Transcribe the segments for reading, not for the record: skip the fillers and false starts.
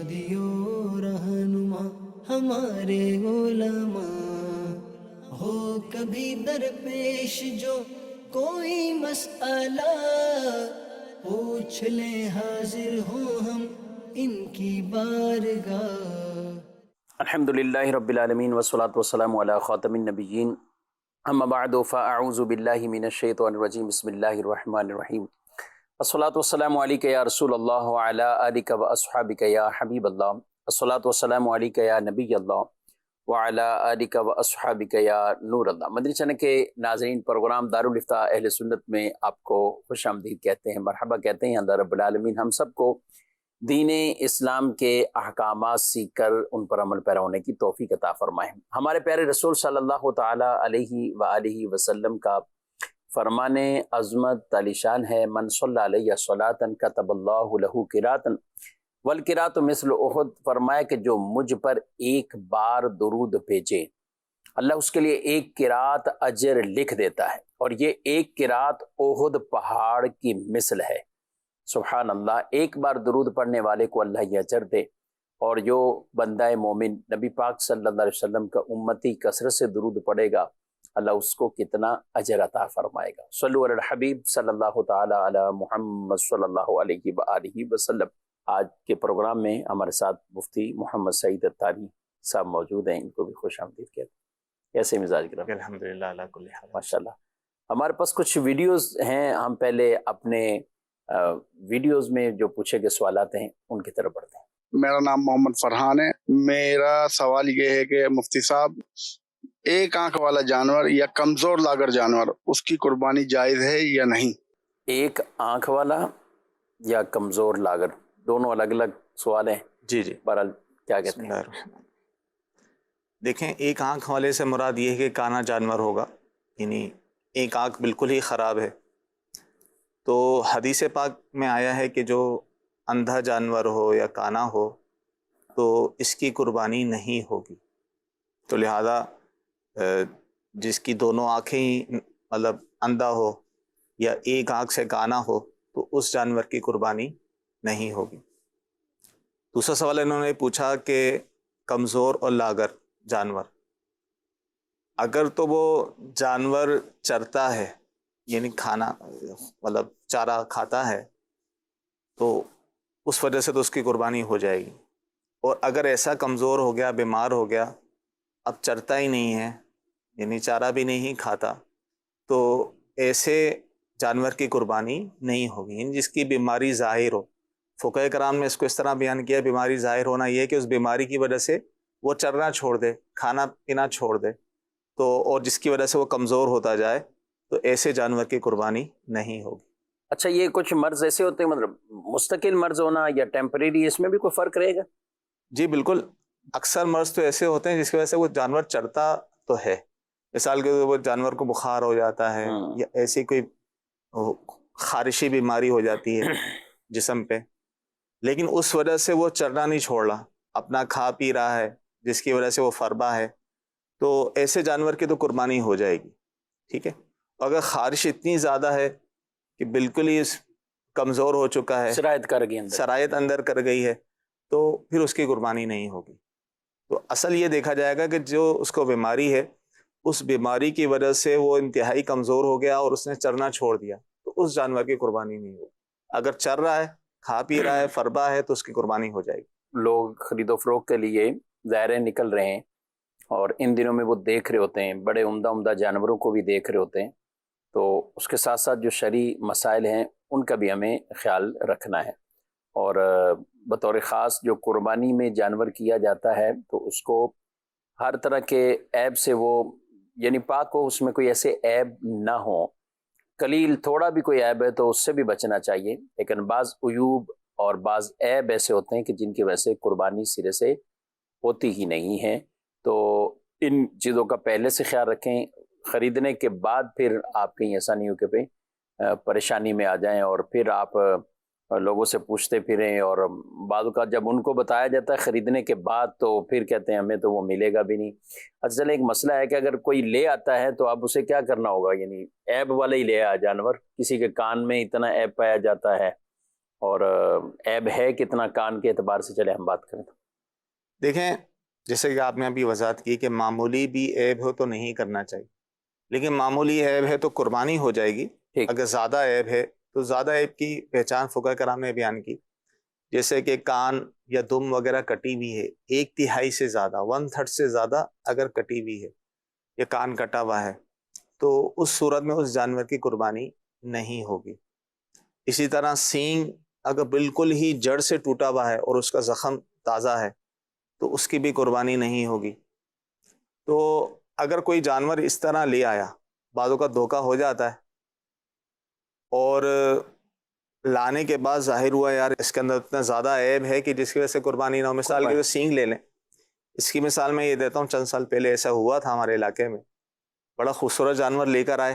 دیو رہنما ہمارے علماء، ہو کبھی درپیش جو کوئی مسئلہ، پوچھ لیں حاضر ہوں ہم ان کی بارگاہ۔ الحمد للہ رب العالمین والصلاة والسلام علی خاتم النبیین، اما بعد فاعوذ باللہ من الشیطان الرجیم، بسم اللہ الرحمن الرحیم، الصلاة والسلام علیک یا رسول اللہ وعلی آلک واصحابک یا حبیب اللہ، الصلاة والسلام علیک یا نبی اللہ وعلی آلک واصحابک یا نور اللہ۔ مدنی چینل کے ناظرین، پروگرام دارالافتاء اہل سنت میں آپ کو خوش آمدید کہتے ہیں، مرحبا کہتے ہیں۔ اللہ رب العالمین ہم سب کو دین اسلام کے احکامات سیکھ کر ان پر عمل پیرا ہونے کی توفیق عطا فرمائے۔ ہمارے پیارے رسول صلی اللہ تعالی علیہ وآلہ وسلم کا فرمان عظمت علی شان ہے، من صلی علیہ صلاۃ کتب اللہ لہ قراۃ والقراۃ مثل احد۔ فرمایا کہ جو مجھ پر ایک بار درود بھیجے، اللہ اس کے لیے ایک قرات اجر لکھ دیتا ہے، اور یہ ایک قرات احد پہاڑ کی مثل ہے۔ سبحان اللہ، ایک بار درود پڑھنے والے کو اللہ یہ اجر دے، اور جو بندہ مومن نبی پاک صلی اللہ علیہ وسلم کا امتی کثرت سے درود پڑھے گا، اللہ اس کو کتنا اجر عطا فرمائے گا۔ صلو علی الحبیب صلی اللہ تعالی علی محمد صلی اللہ علیہ وآلہ وسلم۔ آج کے پروگرام میں ہمارے ساتھ مفتی محمد سعید اتاری صاحب موجود ہیں، ان کو بھی خوش آمدید کہتے ہیں۔ کیسے مزاج گرم؟ الحمدللہ علی کل حال۔ ماشاءاللہ۔ ہمارے پاس کچھ ویڈیوز ہیں، ہم پہلے اپنے ویڈیوز میں جو پوچھے گئے سوالات ہیں ان کی طرف بڑھتے ہیں۔ میرا نام محمد فرحان ہے۔ میرا سوال یہ ہے کہ مفتی صاحب، ایک آنکھ والا جانور یا کمزور لاگر جانور، اس کی قربانی جائز ہے یا نہیں؟ ایک آنکھ والا یا کمزور لاگر، دونوں الگ الگ سوال ہیں۔ جی بہرحال کیا بسم کہتے اللہ ہیں؟ الرحمن الرحیم۔ دیکھیں، ایک آنکھ والے سے مراد یہ ہے کہ کانا جانور ہوگا، یعنی ایک آنکھ بالکل ہی خراب ہے۔ تو حدیث پاک میں آیا ہے کہ جو اندھا جانور ہو یا کانا ہو تو اس کی قربانی نہیں ہوگی۔ تو لہذا جس کی دونوں آنکھیں ہی مطلب اندھا ہو یا ایک آنکھ سے کانا ہو تو اس جانور کی قربانی نہیں ہوگی۔ دوسرا سوال انہوں نے پوچھا کہ کمزور اور لاگر جانور، اگر تو وہ جانور چرتا ہے، یعنی کھانا مطلب چارہ کھاتا ہے، تو اس وجہ سے تو اس کی قربانی ہو جائے گی۔ اور اگر ایسا کمزور ہو گیا، بیمار ہو گیا، اب چرتا ہی نہیں ہے، یعنی چارہ بھی نہیں کھاتا، تو ایسے جانور کی قربانی نہیں ہوگی، یعنی جس کی بیماری ظاہر ہو۔ فقہ کرام نے اس کو اس طرح بیان کیا، بیماری ظاہر ہونا یہ ہے کہ اس بیماری کی وجہ سے وہ چرنا چھوڑ دے، کھانا پینا چھوڑ دے، تو اور جس کی وجہ سے وہ کمزور ہوتا جائے، تو ایسے جانور کی قربانی نہیں ہوگی۔ اچھا، یہ کچھ مرض ایسے ہوتے ہیں، مطلب مستقل مرض ہونا یا ٹیمپریری، اس میں بھی کوئی فرق رہے گا؟ جی بالکل، اکثر مرض تو ایسے ہوتے ہیں جس کی وجہ سے وہ جانور چرتا تو ہے، مثال کے وہ جانور کو بخار ہو جاتا ہے یا ایسی کوئی خارشی بیماری ہو جاتی ہے جسم پہ، لیکن اس وجہ سے وہ چرنا نہیں چھوڑ رہا، اپنا کھا پی رہا ہے، جس کی وجہ سے وہ فربا ہے، تو ایسے جانور کی تو قربانی ہو جائے گی، ٹھیک ہے۔ اگر خارش اتنی زیادہ ہے کہ بالکل ہی کمزور ہو چکا ہے، سرایت اندر کر گئی ہے، تو پھر اس کی قربانی نہیں ہوگی۔ تو اصل یہ دیکھا جائے گا کہ جو اس کو بیماری ہے، اس بیماری کی وجہ سے وہ انتہائی کمزور ہو گیا اور اس نے چرنا چھوڑ دیا، تو اس جانور کی قربانی نہیں ہوگی۔ اگر چر رہا ہے، کھا پی رہا ہے، فربا ہے، تو اس کی قربانی ہو جائے گی۔ لوگ خرید و فروخت کے لیے ظاہریں نکل رہے ہیں، اور ان دنوں میں وہ دیکھ رہے ہوتے ہیں، بڑے عمدہ عمدہ جانوروں کو بھی دیکھ رہے ہوتے ہیں، تو اس کے ساتھ ساتھ جو شرعی مسائل ہیں ان کا بھی ہمیں خیال رکھنا ہے۔ اور بطور خاص جو قربانی میں جانور کیا جاتا ہے تو اس کو ہر طرح کے عیب سے وہ یعنی پاک ہو، اس میں کوئی ایسے عیب نہ ہو، قلیل تھوڑا بھی کوئی عیب ہے تو اس سے بھی بچنا چاہیے، لیکن بعض عیوب اور بعض عیب ایسے ہوتے ہیں کہ جن کی وجہ سے قربانی سرے سے ہوتی ہی نہیں ہے، تو ان چیزوں کا پہلے سے خیال رکھیں۔ خریدنے کے بعد پھر آپ کہیں ایسا نہیں ہو کہ پریشانی میں آ جائیں اور پھر آپ لوگوں سے پوچھتے پھریں، اور بعض اوقات جب ان کو بتایا جاتا ہے خریدنے کے بعد تو پھر کہتے ہیں ہمیں تو وہ ملے گا بھی نہیں۔ اصل ایک مسئلہ ہے کہ اگر کوئی لے آتا ہے تو اب اسے کیا کرنا ہوگا، یعنی عیب والا ہی لے آیا جانور، کسی کے کان میں اتنا عیب پایا جاتا ہے اور عیب ہے کتنا کان کے اعتبار سے، چلے ہم بات کریں تو؟ دیکھیں جیسے کہ آپ نے ابھی وضاحت کی کہ معمولی بھی عیب ہو تو نہیں کرنا چاہیے، لیکن معمولی عیب ہے تو قربانی ہو جائے گی۔ ٹھیک، اگر زیادہ عیب ہے تو زیادہ عیب کی پہچان فقہ کرام نے بیان کی، جیسے کہ کان یا دم وغیرہ کٹی ہوئی ہے 1/3 سے زیادہ، 1/3 سے زیادہ اگر کٹی ہوئی ہے یا کان کٹا ہوا ہے تو اس صورت میں اس جانور کی قربانی نہیں ہوگی۔ اسی طرح سینگ اگر بالکل ہی جڑ سے ٹوٹا ہوا ہے اور اس کا زخم تازہ ہے تو اس کی بھی قربانی نہیں ہوگی۔ تو اگر کوئی جانور اس طرح لے آیا، بعضوں کا دھوکہ ہو جاتا ہے اور لانے کے بعد ظاہر ہوا یار اس کے اندر اتنا زیادہ عیب ہے کہ جس کی وجہ سے قربانی نہ ہو۔ مثال کے سینگ لے لیں، اس کی مثال میں یہ دیتا ہوں، چند سال پہلے ایسا ہوا تھا ہمارے علاقے میں، بڑا خوبصورت جانور لے کر آئے،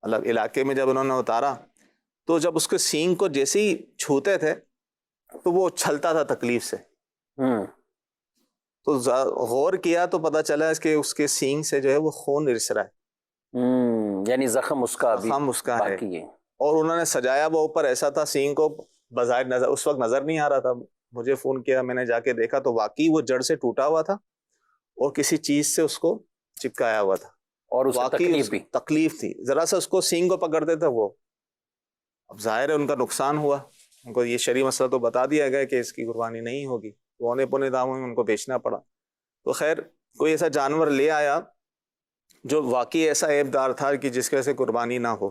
مطلب علاقے میں جب انہوں نے اتارا تو جب اس کے سینگ کو جیسے ہی چھوتے تھے تو وہ چھلتا تھا تکلیف سے، تو غور کیا تو پتہ چلا کہ اس کے سینگ سے جو ہے وہ خون رس رہا ہے، یعنی زخم اس کا ابھی زخم اس کا ہے۔ باقی ہے۔ اور انہوں نے سجایا وہ اوپر ایسا تھا، سینگ کو بظاہر نظر اس وقت نظر نہیں آ رہا تھا، مجھے فون کیا، میں نے جا کے دیکھا تو واقعی وہ جڑ سے ٹوٹا ہوا تھا اور کسی چیز سے اس کو چپکایا ہوا تھا، اور اس کو تکلیف بھی، تکلیف تھی، ذرا سا اس کو سینگ کو پکڑتے تھے وہ، اب ظاہر ہے ان کا نقصان ہوا، ان کو یہ شرعی مسئلہ تو بتا دیا گیا کہ اس کی قربانی نہیں ہوگی، پونے پونے داموں میں ان کو بیچنا پڑا۔ تو خیر کوئی ایسا جانور لے آیا جو واقعی ایسا عیب دار تھا کہ جس کی وجہ سے قربانی نہ ہو،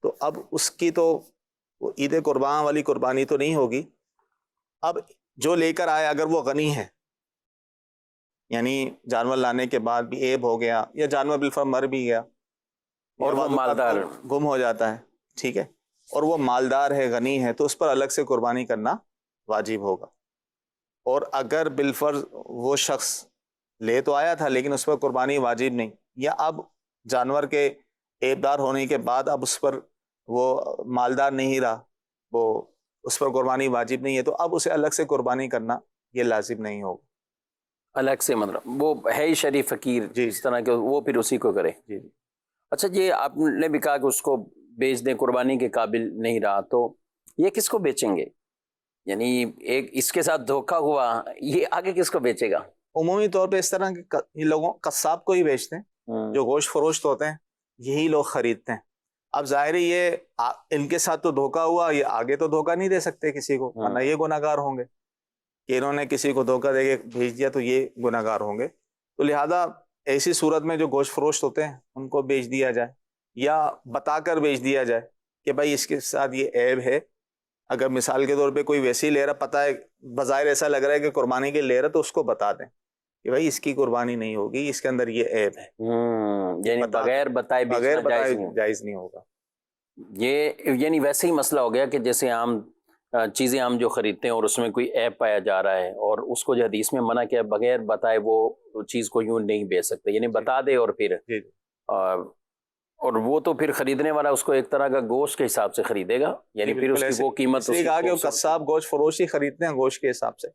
تو اب اس کی تو وہ عید قربان والی قربانی تو نہیں ہوگی۔ اب جو لے کر آیا اگر وہ غنی ہے، یعنی جانور لانے کے بعد بھی عیب ہو گیا یا جانور بالفعل مر بھی گیا اور وہ مالدار گم ہو جاتا ہے، ٹھیک ہے، اور وہ مالدار ہے، غنی ہے، تو اس پر الگ سے قربانی کرنا واجب ہوگا۔ اور اگر بالفرض وہ شخص لے تو آیا تھا لیکن اس پر قربانی واجب نہیں، یا اب جانور کے عیب دار ہونے کے بعد اب اس پر وہ مالدار نہیں رہا، وہ اس پر قربانی واجب نہیں ہے، تو اب اسے الگ سے قربانی کرنا یہ لازم نہیں ہوگا۔ الگ سے مطلب وہ ہے ہی شریف فقیر، جی اس طرح کے وہ پھر اسی کو کرے۔ جی اچھا جی، آپ نے بھی کہا کہ اس کو بیچ دیں، قربانی کے قابل نہیں رہا، تو یہ کس کو بیچیں گے؟ یعنی ایک اس کے ساتھ دھوکہ ہوا، یہ آگے کس کو بیچے گا؟ عمومی طور پہ اس طرح کے لوگوں قصاب کو ہی بیچتے ہیں، جو گوشت فروشت ہوتے ہیں یہی لوگ خریدتے ہیں۔ اب ظاہر ہے یہ ان کے ساتھ تو دھوکہ ہوا، یہ آگے تو دھوکہ نہیں دے سکتے کسی کو، ورنہ یہ گناہ گار ہوں گے کہ انہوں نے کسی کو دھوکہ دے کے بھیج دیا، تو یہ گناہ گار ہوں گے۔ تو لہذا ایسی صورت میں جو گوشت فروشت ہوتے ہیں ان کو بیچ دیا جائے یا بتا کر بیچ دیا جائے کہ بھائی اس کے ساتھ یہ عیب ہے۔ اگر مثال کے طور پہ کوئی ویسی لے رہا، پتہ ہے بظاہر ایسا لگ رہا ہے کہ قربانی کے لے رہا، تو اس کو بتا دیں کہ بھائی اس کی قربانی نہیں ہوگی، اس کے اندر یہ عیب ہے، یعنی بغیر بتائے جائز نہیں ہوگا۔ یہ یعنی ویسے ہی مسئلہ ہو گیا کہ جیسے عام چیزیں ہم جو خریدتے ہیں اور اس میں کوئی عیب پایا جا رہا ہے اور اس کو جو حدیث میں منع کیا بغیر بتائے وہ چیز کو یوں نہیں بیچ سکتے، یعنی بتا دے اور پھر اور وہ تو پھر خریدنے والا اس کو ایک طرح کا گوشت کے حساب سے خریدے گا، یعنی پھر اس کی وہ قیمت، اس لیے کہا کہ وہ قصاب گوشت فروش ہی خریدتے ہیں گوشت کے حساب سے۔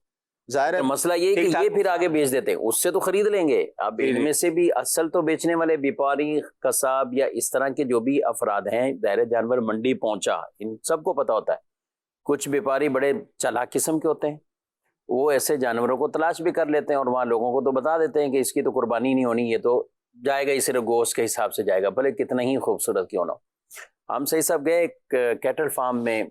ظاہر ہے مسئلہ یہ کہ یہ پھر آگے بیچ دیتے ہیں، اس سے تو خرید لیں گے۔ اب ان میں سے بھی اصل تو بیچنے والے بیپاری، قصاب یا اس طرح کے جو بھی افراد ہیں، ظاہر جانور منڈی پہنچا، ان سب کو پتہ ہوتا ہے۔ کچھ بیپاری بڑے چالاک قسم کے ہوتے ہیں، وہ ایسے جانوروں کو تلاش بھی کر لیتے ہیں اور وہاں لوگوں کو تو بتا دیتے ہیں کہ اس کی تو قربانی نہیں ہونی، یہ تو جائے گا ہی صرف گوشت کے حساب سے جائے گا، بھلے کتنا ہی خوبصورت کیوں نہ ہو۔ ہم صحیح صاحب گئے ایک کیٹل فارم میں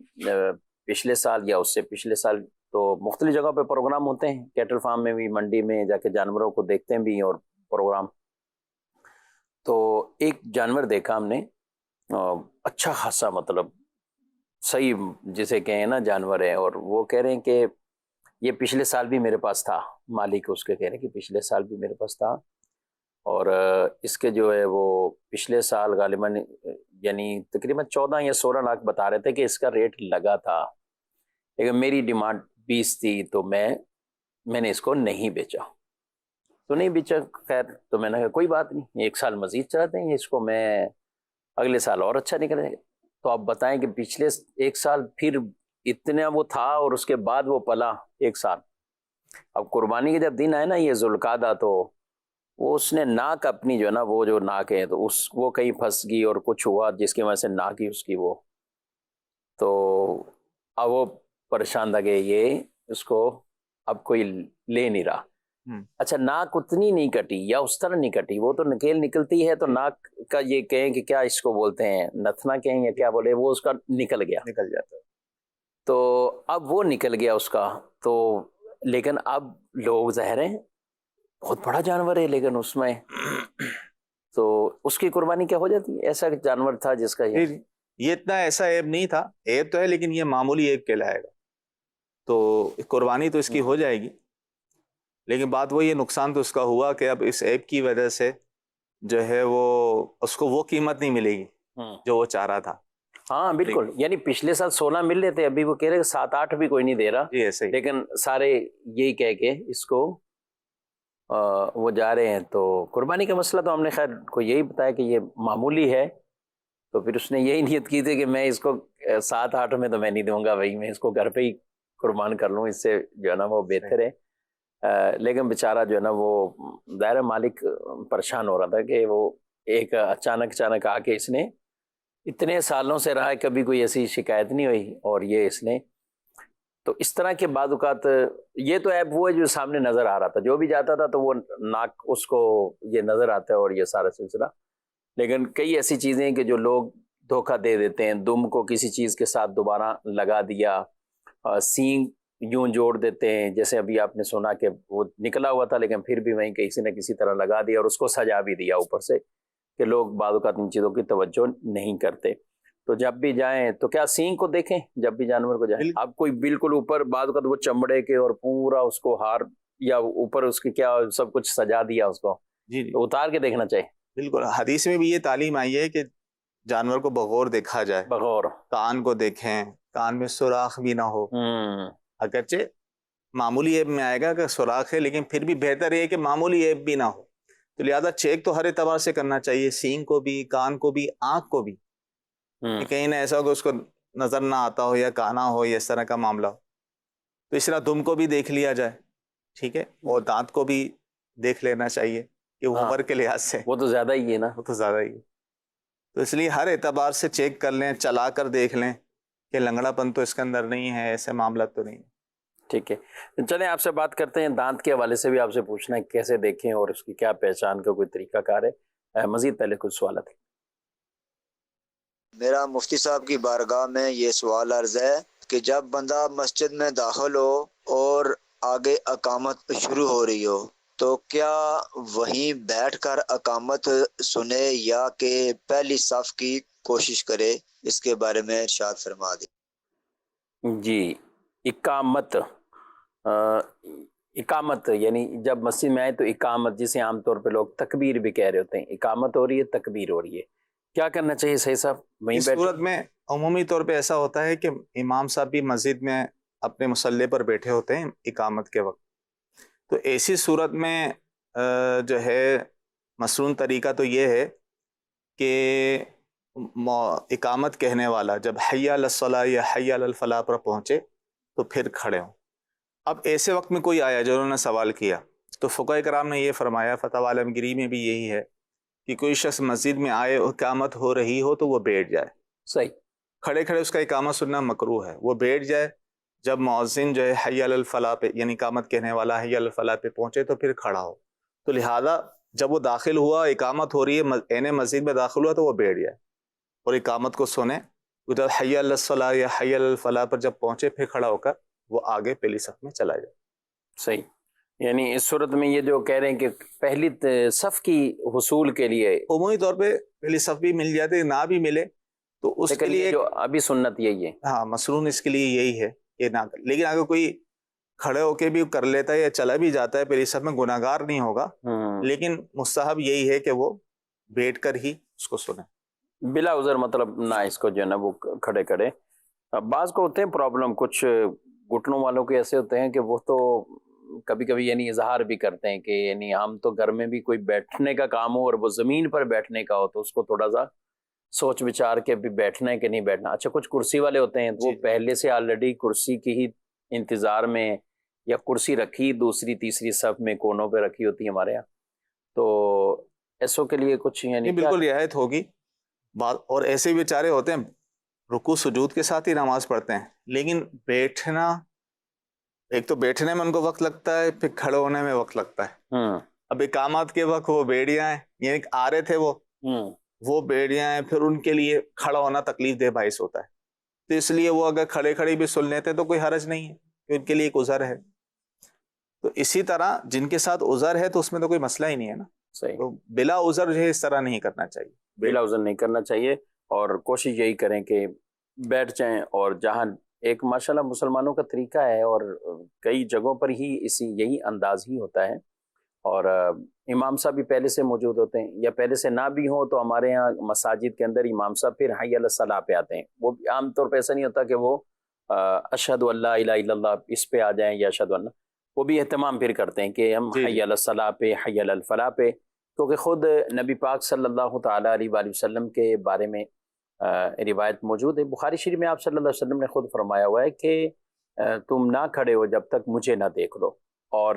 پچھلے سال یا اس سے پچھلے سال، تو مختلف جگہ پہ پروگرام ہوتے ہیں، کیٹل فارم میں بھی، منڈی میں جا کے جانوروں کو دیکھتے ہیں بھی اور پروگرام۔ تو ایک جانور دیکھا ہم نے، اچھا خاصا، مطلب صحیح جسے کہیں نا جانور ہے، اور وہ کہہ رہے ہیں کہ یہ پچھلے سال بھی میرے پاس تھا، مالک اس کے کہہ رہے ہیں کہ پچھلے سال بھی میرے پاس تھا، اور اس کے جو ہے وہ پچھلے سال غالباً یعنی تقریباً 14 یا 16 لاکھ بتا رہے تھے کہ اس کا ریٹ لگا تھا، لیکن میری ڈیمانڈ 20 تھی، تو میں نے اس کو نہیں بیچا، تو نہیں بیچا۔ خیر تو میں نے کہا کوئی بات نہیں، ایک سال مزید چلاتے ہیں اس کو، میں اگلے سال اور اچھا نکلے گا۔ تو آپ بتائیں کہ پچھلے ایک سال پھر اتنا وہ تھا اور اس کے بعد وہ پلا ایک سال۔ اب قربانی کے جب دن آئے نا، یہ ذوالقعدہ، تو وہ اس نے ناک اپنی جو ہے نا، وہ جو ناک ہے تو وہ کہیں پھنس گئی اور کچھ ہوا جس کی وجہ سے ناک ہی اس کی وہ، تو اب وہ پریشان تھا کہ یہ اس کو اب کوئی لے نہیں رہا. اچھا ناک اتنی نہیں کٹی یا اس طرح نہیں کٹی, وہ تو نکیل نکلتی ہے تو ناک کا یہ کہیں کہ کیا اس کو بولتے ہیں نتنا کہیں یا کیا بولے, وہ اس کا نکل گیا, نکل جاتا ہے. تو اب وہ نکل گیا اس کا. تو لیکن اب لوگ ظاہر ہیں بہت بڑا جانور ہے لیکن اس میں تو اس کی قربانی کیا ہو جاتی ہے؟ ایسا جانور تھا جس کا یہ اتنا ایسا عیب نہیں تھا, عیب تو ہے لیکن یہ معمولی عیب کہلائے گا, تو قربانی تو اس کی ہو جائے گی. لیکن بات وہ یہ نقصان تو اس کا ہوا کہ اب اس عیب کی وجہ سے جو ہے وہ اس کو وہ قیمت نہیں ملے گی جو وہ چاہ رہا تھا. ہاں بالکل, یعنی پچھلے سال 16 مل رہے تھے, ابھی وہ کہہ رہے 7-8 بھی کوئی نہیں دے رہا. جی ایسے ہی. لیکن سارے یہی کہہ کے اس کو وہ جا رہے ہیں. تو قربانی کا مسئلہ تو ہم نے خیر کو یہی بتایا کہ یہ معمولی ہے, تو پھر اس نے یہی نیت کی تھی کہ میں اس کو 7-8 میں تو میں نہیں دوں گا بھائی, میں اس کو گھر پہ ہی قربان کر لوں, اس سے جو ہے نا وہ بہتر ہے. لیکن بیچارہ جو ہے نا وہ ظاہر مالک پریشان ہو رہا تھا کہ وہ ایک اچانک آ کے اس نے اتنے سالوں سے رہا ہے, کبھی کوئی ایسی شکایت نہیں ہوئی, اور یہ اس نے تو اس طرح کے بعض اوقات یہ تو ایپ وہ ہے جو سامنے نظر آ رہا تھا, جو بھی جاتا تھا تو وہ ناک اس کو یہ نظر آتا ہے اور یہ سارا سلسلہ. لیکن کئی ایسی چیزیں کہ جو لوگ دھوکہ دے دیتے ہیں, دم کو کسی چیز کے ساتھ دوبارہ لگا دیا, سینگ یوں جوڑ دیتے ہیں, جیسے ابھی آپ نے سنا کہ وہ نکلا ہوا تھا لیکن پھر بھی وہیں کسی نہ کسی طرح لگا دیا اور اس کو سجا بھی دیا اوپر سے, کہ لوگ بعض اوقات ان چیزوں کی توجہ نہیں کرتے. تو جب بھی جائیں تو کیا سینگ کو دیکھیں جب بھی جانور کو جائیں, اب کوئی بالکل اوپر بعض اوقات وہ چمڑے کے اور پورا اس کو ہار یا اوپر اس کے کیا سب کچھ سجا دیا اس کو, جی تو اتار کے دیکھنا چاہیے. بالکل, حدیث میں بھی یہ تعلیم آئی ہے کہ جانور کو بغور دیکھا جائے, بغور کان کو دیکھیں, کان میں سوراخ بھی نہ ہو. اگرچہ معمولی عیب میں آئے گا کہ سوراخ ہے, لیکن پھر بھی بہتر یہ کہ معمولی عیب بھی نہ ہو. تو لہذا چیک تو ہر اعتبار سے کرنا چاہیے, سینگ کو بھی, کان کو بھی, آنکھ کو بھی, کہ کہیں نہ ایسا ہو کہ اس کو نظر نہ آتا ہو یا کانا ہو یا اس طرح کا معاملہ ہو. تو اس طرح دم کو بھی دیکھ لیا جائے, ٹھیک ہے, اور دانت کو بھی دیکھ لینا چاہیے کہ عمر کے لحاظ سے وہ تو زیادہ ہی ہے نا, وہ تو زیادہ ہی ہے. تو اس لیے ہر اعتبار سے چیک کر لیں, چلا کر دیکھ لیں کہ لنگڑا پن تو اس کے اندر نہیں ہے, ایسے معاملات تو نہیں ہیں. ٹھیک ہے, چلیں آپ سے بات کرتے ہیں. دانت کے حوالے سے بھی آپ سے پوچھنا ہے کیسے دیکھیں اور اس کی کیا پہچان کا کوئی طریقہ کار ہے. مزید پہلے کچھ سوالات ہیں. میرا مفتی صاحب کی بارگاہ میں یہ سوال عرض ہے کہ جب بندہ مسجد میں داخل ہو اور آگے اقامت شروع ہو رہی ہو تو کیا وہیں بیٹھ کر اقامت سنے یا کہ پہلی صف کی کوشش کرے؟ اس کے بارے میں ارشاد فرما دیں. جی, اقامت یعنی جب مسجد میں آئے تو اقامت, جسے عام طور پہ لوگ تکبیر بھی کہہ رہے ہوتے ہیں, اقامت ہو رہی ہے, تکبیر ہو رہی ہے, کیا کرنا چاہیے صحیح صاحب؟ وہیں اس بیٹھے. صورت میں عمومی طور پہ ایسا ہوتا ہے کہ امام صاحب بھی مسجد میں اپنے مصلی پر بیٹھے ہوتے ہیں اقامت کے وقت. تو ایسی صورت میں جو ہے مسنون طریقہ تو یہ ہے کہ اقامت کہنے والا جب حی علی الصلاۃ یا حی علی الفلاح پر پہنچے تو پھر کھڑے ہوں. اب ایسے وقت میں کوئی آیا جو انہوں نے سوال کیا تو فقہ کرام نے یہ فرمایا, فتح عالمگیری میں بھی یہی ہے کہ کوئی شخص مسجد میں آئے, اقامت ہو رہی ہو تو وہ بیٹھ جائے. صحیح, کھڑے کھڑے اس کا اقامت سننا مکروہ ہے, وہ بیٹھ جائے. جب مؤذن جو ہے حی علی الفلاح پہ یعنی اقامت کہنے والا حی علی الفلاح پہ پہنچے تو پھر کھڑا ہو. تو لہذا جب وہ داخل ہوا, اقامت ہو رہی ہے, عین مسجد میں داخل ہوا تو وہ بیٹھ جائے اور اقامت کو سنیں. جب حی علی الصلاح یا حی علی الفلاح پر جب پہنچے پھر کھڑا ہو کر وہ آگے پہلی صف میں چلا جائے. صحیح, یعنی اس صورت میں یہ جو کہہ رہے ہیں کہ پہلی صف کی حصول کے لیے عمومی طور پہ پہلی صف بھی مل جاتی, نہ بھی ملے تو اس کے لیے جو ابھی سنت یہی ہے. ہاں مسنون اس کے لیے یہی ہے کہ نہ کر. لیکن اگر کوئی کھڑے ہو کے بھی کر لیتا ہے یا چلا بھی جاتا ہے پہلی صف میں, گناہ گار نہیں ہوگا, لیکن مستحب یہی ہے کہ وہ بیٹھ کر ہی اس کو سنیں بلا عذر, مطلب نہ اس کو جو ہے نا وہ کھڑے کھڑے. بعض کو ہوتے ہیں پرابلم, کچھ گھٹنوں والوں کے ایسے ہوتے ہیں کہ وہ تو کبھی کبھی یعنی اظہار بھی کرتے ہیں کہ یعنی ہم تو گھر میں بھی کوئی بیٹھنے کا کام ہو اور وہ زمین پر بیٹھنے کا ہو تو اس کو تھوڑا سا سوچ بچار کے بھی بیٹھنا ہے کہ نہیں بیٹھنا. اچھا, کچھ کرسی والے ہوتے ہیں وہ پہلے سے آلریڈی کرسی کی ہی انتظار میں, یا کرسی رکھی دوسری تیسری صف میں کونوں پہ رکھی ہوتی ہے ہمارے یہاں, تو ایسوں کے لیے کچھ یعنی بالکل رعایت ہوگی. اور ایسے بھی بیچارے ہوتے ہیں رکوع سجود کے ساتھ ہی نماز پڑھتے ہیں، لیکن بیٹھنا، ایک تو بیٹھنے میں ان کو وقت لگتا ہے، پھر کھڑے ہونے میں وقت لگتا ہے۔ اب اقامات کے وقت وہ بیڑیاں ہیں، یعنی آ رہے تھے وہ بیڑیاں ہیں، پھر ان کے لیے کھڑا ہونا تکلیف دہ باعث ہوتا ہے، تو اس لیے وہ اگر کھڑے کھڑے بھی سن لیتے تو کوئی حرج نہیں ہے، کہ ان کے لیے ایک عذر ہے۔ تو اسی طرح جن کے ساتھ عذر ہے تو اس میں تو کوئی مسئلہ ہی نہیں ہے نا، صحیح، تو بلا عذر جو ہے اس طرح نہیں کرنا چاہیے، بلا عذر نہیں کرنا چاہیے، اور کوشش یہی کریں کہ بیٹھ جائیں، اور جہاں ایک ماشاءاللہ مسلمانوں کا طریقہ ہے، اور کئی جگہوں پر ہی یہی انداز ہی ہوتا ہے، اور امام صاحب بھی پہلے سے موجود ہوتے ہیں، یا پہلے سے نہ بھی ہوں تو ہمارے ہاں مساجد کے اندر امام صاحب پھر حی علی الصلاۃ پہ آتے ہیں۔ وہ عام طور پہ ایسا نہیں ہوتا کہ وہ اشہد ان لا الہ الا اللہ اس پہ آ جائیں یا اشہد ان، وہ بھی اہتمام پھر کرتے ہیں کہ ہم حی علی الصلاۃ پہ، حی علی الفلاح پہ، کیونکہ خود نبی پاک صلی اللہ تعالیٰ علیہ وآلہ وسلم کے بارے میں روایت موجود ہے، بخاری شریف میں آپ صلی اللہ علیہ وسلم نے خود فرمایا ہوا ہے کہ تم نہ کھڑے ہو جب تک مجھے نہ دیکھ لو، اور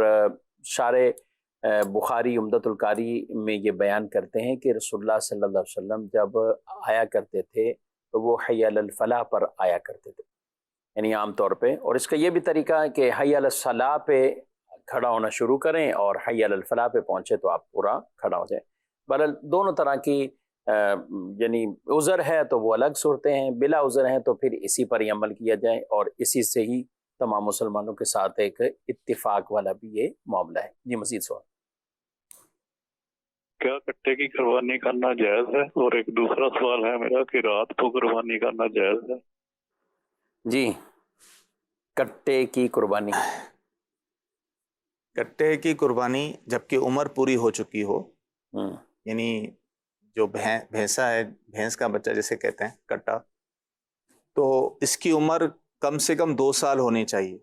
شارح بخاری عمدۃ القاری میں یہ بیان کرتے ہیں کہ رسول اللہ صلی اللہ علیہ وسلم جب آیا کرتے تھے تو وہ حی علی الفلاح پر آیا کرتے تھے، یعنی عام طور پہ، اور اس کا یہ بھی طریقہ ہے کہ حی علی الصلاۃ پہ کھڑا ہونا شروع کریں، اور حی علی الفلاح پہ پہنچے تو آپ پورا کھڑا ہو جائیں۔ بہرحال دونوں طرح کی یعنی عذر ہے تو وہ الگ صورتیں ہیں، بلا عذر ہیں تو پھر اسی پر ہی عمل کیا جائے، اور اسی سے ہی تمام مسلمانوں کے ساتھ ایک اتفاق والا بھی یہ معاملہ ہے۔ جی مزید سوال۔ کیا کٹے کی قربانی کرنا جائز ہے؟ اور ایک دوسرا سوال ہے میرا کہ رات کو قربانی کرنا جائز ہے؟ جی، کٹے کی قربانی، کٹے کی قربانی جبکہ عمر پوری ہو چکی ہو، یعنی جو بھینسا ہے، بھینس کا بچہ جسے کہتے ہیں کٹا، تو اس کی عمر کم سے کم 2 سال ہونی چاہیے۔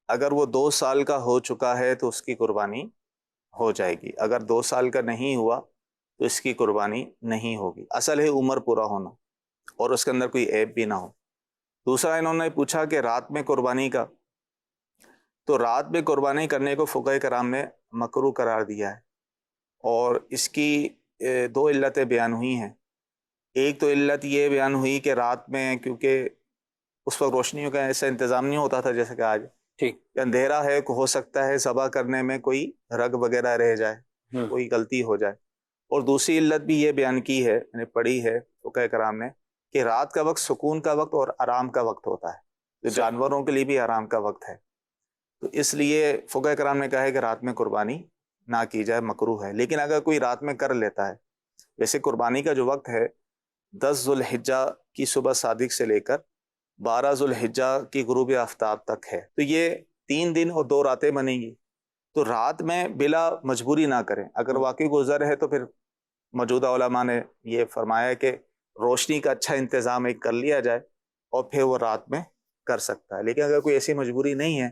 اگر وہ 2 سال کا ہو چکا ہے تو اس کی قربانی ہو جائے گی، اگر 2 سال کا نہیں ہوا تو اس کی قربانی نہیں ہوگی۔ اصل ہے عمر پورا ہونا، اور اس کے اندر کوئی عیب بھی نہ ہو۔ دوسرا انہوں نے پوچھا کہ رات میں قربانی کا، تو رات میں قربانی کرنے کو فقہاء کرام نے مکروہ قرار دیا ہے، اور اس کی 2 علتیں بیان ہوئی ہیں۔ ایک تو علت یہ بیان ہوئی کہ رات میں کیونکہ اس وقت روشنیوں کا ایسا انتظام نہیں ہوتا تھا جیسے کہ آج، ٹھیک، اندھیرا ہے، ہو سکتا ہے ذبح کرنے میں کوئی رگ وغیرہ رہ جائے، کوئی غلطی ہو جائے۔ اور دوسری علت بھی یہ بیان کی ہے، یعنی پڑھی ہے فقہاء کرام نے، کہ رات کا وقت سکون کا وقت اور آرام کا وقت ہوتا ہے، جو جانوروں کے لیے بھی آرام کا وقت ہے، تو اس لیے فقہاء کرام نے کہا ہے کہ رات میں قربانی نہ کی جائے، مکروہ ہے۔ لیکن اگر کوئی رات میں کر لیتا ہے، ویسے قربانی کا جو وقت ہے 10 ذوالحجہ کی صبح صادق سے لے کر 12 ذوالحجہ کی غروب آفتاب تک ہے، تو یہ 3 دن اور 2 راتیں بنیں گی، تو رات میں بلا مجبوری نہ کریں۔ اگر واقعی گزر ہے تو پھر موجودہ علماء نے یہ فرمایا کہ روشنی کا اچھا انتظام ایک کر لیا جائے اور پھر وہ رات میں کر سکتا ہے، لیکن اگر کوئی ایسی مجبوری نہیں ہے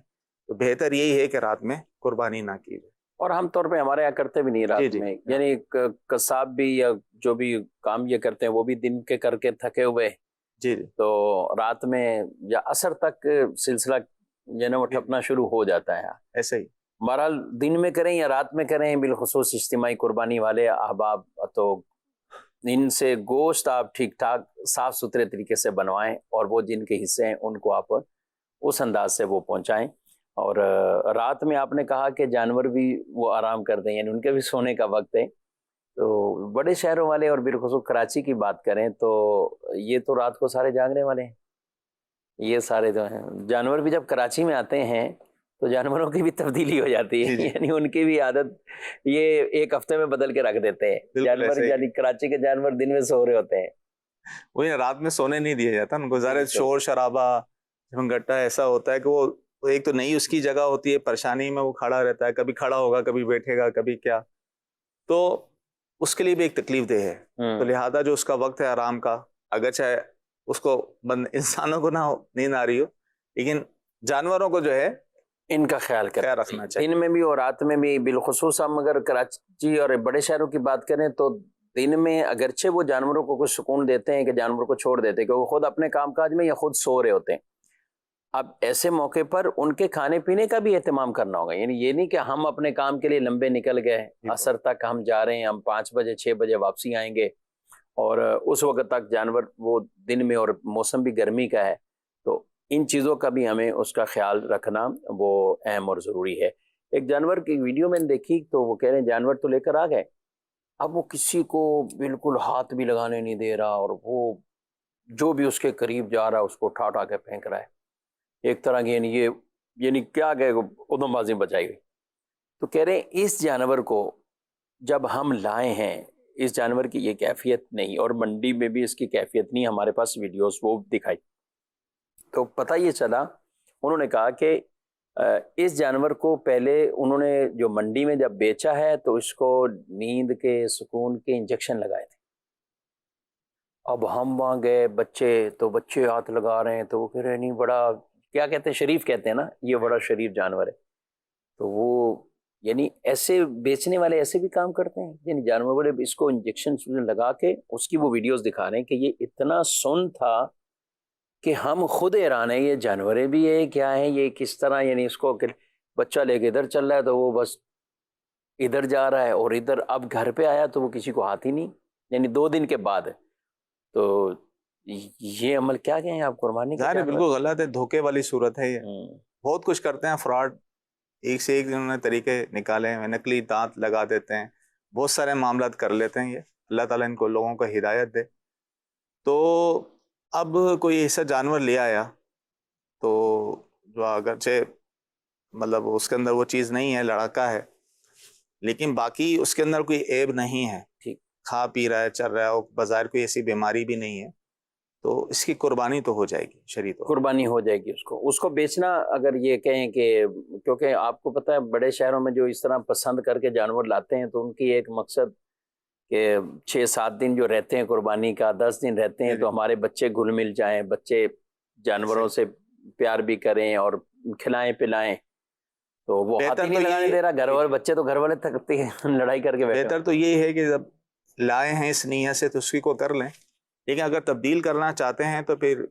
تو بہتر یہی ہے کہ رات میں قربانی نہ کی جائے۔ اور عام طور پہ ہمارے یہاں کرتے بھی نہیں رات میں، یعنی قصاب بھی یا جو بھی کام یہ کرتے ہیں وہ بھی دن کے کر کے تھکے ہوئے، جی تو رات میں یا عصر تک سلسلہ ٹھپنا شروع ہو جاتا ہے۔ ایسے ہی بہرحال دن میں کریں یا رات میں کریں، بالخصوص اجتماعی قربانی والے احباب، تو ان سے گوشت آپ ٹھیک ٹھاک صاف ستھرے طریقے سے بنوائیں، اور وہ جن کے حصے ہیں ان کو آپ اس انداز سے وہ پہنچائیں۔ اور رات میں آپ نے کہا کہ جانور بھی وہ آرام کرتے ہیں، یعنی ان کے بھی سونے کا وقت ہے، تو بڑے شہروں والے اور بالخصوص کراچی کی بات کریں تو یہ تو رات کو سارے جاگنے والے ہیں، یہ سارے جو ہیں جانور بھی جب کراچی میں آتے ہیں تو جانوروں کی بھی تبدیلی ہو جاتی ہے، یعنی ان کی بھی عادت یہ ایک ہفتے میں بدل کے رکھ دیتے ہیں جانور، یعنی کراچی کے جانور دن میں سو رہے ہوتے ہیں، وہی رات میں سونے نہیں دیا جاتا ان کو، ظاہر شور شرابہ گٹا ایسا ہوتا ہے کہ وہ ایک تو نئی اس کی جگہ ہوتی ہے، پریشانی میں وہ کھڑا رہتا ہے، کبھی کھڑا ہوگا کبھی بیٹھے گا کبھی کیا، تو اس کے لیے بھی ایک تکلیف دہ ہے، تو لہذا جو اس کا وقت ہے آرام کا، اگرچہ اس کو انسانوں کو نیند آ رہی ہو، لیکن جانوروں کو جو ہے ان کا خیال رکھنا چاہیے، دن میں بھی اور رات میں بھی۔ بالخصوص ہم اگر کراچی اور بڑے شہروں کی بات کریں تو دن میں اگرچہ وہ جانوروں کو کچھ سکون دیتے ہیں کہ جانوروں کو چھوڑ دیتے ہیں کہ وہ خود اپنے کام کاج میں یا خود سو رہے ہوتے ہیں، اب ایسے موقع پر ان کے کھانے پینے کا بھی اہتمام کرنا ہوگا، یعنی یہ نہیں کہ ہم اپنے کام کے لیے لمبے نکل گئے، عصر تک ہم جا رہے ہیں، ہم 5 بجے 6 بجے واپسی آئیں گے اور اس وقت تک جانور وہ دن میں، اور موسم بھی گرمی کا ہے، تو ان چیزوں کا بھی ہمیں اس کا خیال رکھنا وہ اہم اور ضروری ہے۔ ایک جانور کی ویڈیو میں نے دیکھی تو وہ کہہ رہے ہیں جانور تو لے کر آ گئے، اب وہ کسی کو بالکل ہاتھ بھی لگانے نہیں دے رہا، اور وہ جو بھی اس کے قریب جا رہا ہے اس کو اٹھا اٹھا کے پھینک رہا ہے، ایک طرح کی یعنی کیا کہ ادھم بازی بچائی گئی۔ تو کہہ رہے ہیں اس جانور کو جب ہم لائے ہیں، اس جانور کی یہ کیفیت نہیں، اور منڈی میں بھی اس کی کیفیت نہیں، ہمارے پاس ویڈیوز وہ دکھائی، تو پتہ یہ چلا، انہوں نے کہا کہ اس جانور کو پہلے انہوں نے جو منڈی میں جب بیچا ہے تو اس کو نیند کے، سکون کے انجیکشن لگائے تھے۔ اب ہم وہاں گئے، تو بچے ہاتھ لگا رہے ہیں، تو وہ کہہ رہے نہیں، بڑا کیا کہتے ہیں، شریف کہتے ہیں نا، یہ بڑا شریف جانور ہے۔ تو وہ یعنی ایسے بیچنے والے ایسے بھی کام کرتے ہیں، یعنی جانور بڑے اس کو انجیکشن لگا کے اس کی وہ ویڈیوز دکھا رہے ہیں کہ یہ اتنا سن تھا کہ ہم خود حیران ہیں، یہ جانوریں بھی ہے کیا ہیں، یہ کس طرح، یعنی اس کو بچہ لے کے ادھر چل رہا ہے تو وہ بس ادھر جا رہا ہے، اور ادھر اب گھر پہ آیا تو وہ کسی کو ہاتھ ہی نہیں، یعنی 2 دن کے بعد۔ تو یہ عمل کیا کہیں آپ قربانی کا؟ ظاہر ہے بالکل غلط ہے، دھوکے والی صورت ہے یہ۔ بہت کچھ کرتے ہیں فراڈ، ایک سے ایک انہوں نے طریقے نکالے ہیں، نقلی دانت لگا دیتے ہیں، بہت سارے معاملات کر لیتے ہیں یہ۔ اللہ تعالیٰ ان کو لوگوں کو ہدایت دے۔ تو اب کوئی ایسا جانور لے آیا تو جو اگرچہ مطلب اس کے اندر وہ چیز نہیں ہے، لڑکا ہے، لیکن باقی اس کے اندر کوئی عیب نہیں ہے، ٹھیک، کھا پی رہا ہے، چل رہا ہے، اور بظاہر کوئی ایسی بیماری بھی نہیں ہے، تو اس کی قربانی تو ہو جائے گی، شریعت قربانی ہو جائے گی۔ اس کو بیچنا، اگر یہ کہیں کہ، کیونکہ آپ کو پتہ ہے بڑے شہروں میں جو اس طرح پسند کر کے جانور لاتے ہیں تو ان کی ایک مقصد کہ 6-7 دن جو رہتے ہیں قربانی کا، 10 دن رہتے ہیں تو ہمارے بچے گھل مل جائیں، بچے جانوروں سے پیار بھی کریں اور کھلائیں پلائیں، تو وہ ہاتھ ہی نہیں لگانے دے رہا گھر والے، بچے تو گھر والے تھکتے ہیں لڑائی کر کے بیٹھے۔ بہتر تو یہ ہے کہ جب لائے ہیں اس نیت سے تو اسی کو کر لیں، لیکن اگر تبدیل کرنا چاہتے ہیں تو پھر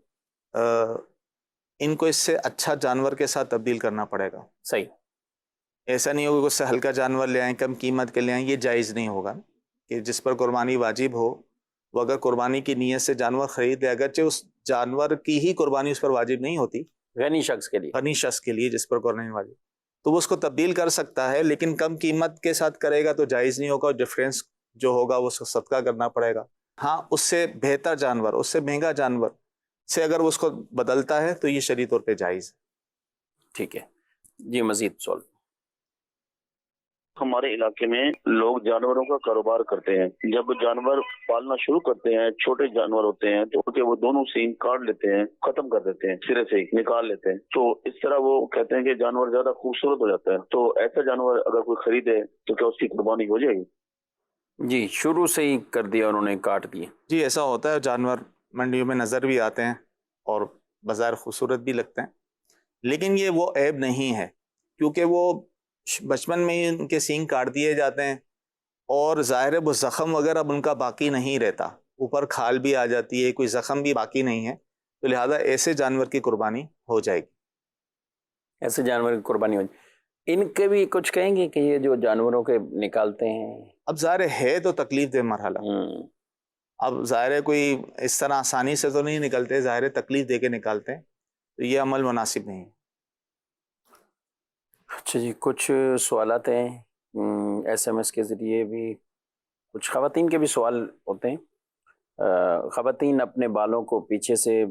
ان کو اس سے اچھا جانور کے ساتھ تبدیل کرنا پڑے گا۔ صحیح، ایسا نہیں ہوگا کہ اس سے ہلکا جانور لے آئیں، کم قیمت کے لے آئیں، یہ جائز نہیں ہوگا کہ جس پر قربانی واجب ہو وہ اگر قربانی کی نیت سے جانور خرید لے، اگرچہ اس جانور کی ہی قربانی اس پر واجب نہیں ہوتی، غنی شخص کے لیے، غنی شخص کے لیے جس پر قربانی واجب، تو وہ اس کو تبدیل کر سکتا ہے، لیکن کم قیمت کے ساتھ کرے گا تو جائز نہیں ہوگا، اور ڈفرینس جو ہوگا وہ اس کو صدقہ کرنا پڑے گا۔ ہاں، اس سے بہتر جانور، اس سے مہنگا جانور سے اگر وہ اس کو بدلتا ہے تو یہ شرعی طور پہ جائز ہے۔ ٹھیک ہے جی، مزید سوال۔ ہمارے علاقے میں لوگ جانوروں کا کاروبار کرتے ہیں، جب جانور پالنا شروع کرتے ہیں، چھوٹے جانور ہوتے ہیں تو وہ دونوں سینگ کاٹ لیتے ہیں، ختم کر دیتے ہیں، سرے سے ہی نکال لیتے ہیں، تو اس طرح وہ کہتے ہیں کہ جانور زیادہ خوبصورت ہو جاتا ہے، تو ایسا جانور اگر کوئی خریدے تو کیا اس کی قربانی ہو جائے گی؟ جی، شروع سے ہی کر دیا انہوں نے، کاٹ دیے۔ جی ایسا ہوتا ہے، جانور منڈیوں میں نظر بھی آتے ہیں اور بظاہر خوبصورت بھی لگتے ہیں، لیکن یہ وہ عیب نہیں ہے، کیونکہ وہ بچپن میں ہی ان کے سینگ کاٹ دیے جاتے ہیں، اور ظاہر ہے وہ زخم وغیرہ اب ان کا باقی نہیں رہتا، اوپر کھال بھی آ جاتی ہے، کوئی زخم بھی باقی نہیں ہے، تو لہٰذا ایسے جانور کی قربانی ہو جائے گی۔ ایسے جانور کی قربانی ہو جائے۔ ان کے بھی کچھ کہیں گے کہ یہ جو جانوروں کے نکالتے ہیں، اب ظاہر ہے تو تکلیف دہ مرحلہ، اب ظاہر ہے کوئی اس طرح آسانی سے تو نہیں نکلتے، ظاہر ہے تکلیف دے کے نکالتے ہیں، تو یہ عمل مناسب نہیں ہے۔ اچھا جی، کچھ سوالات ہیں SMS کے ذریعے بھی، کچھ خواتین کے بھی سوال ہوتے ہیں۔ خواتین اپنے بالوں کو پیچھے سے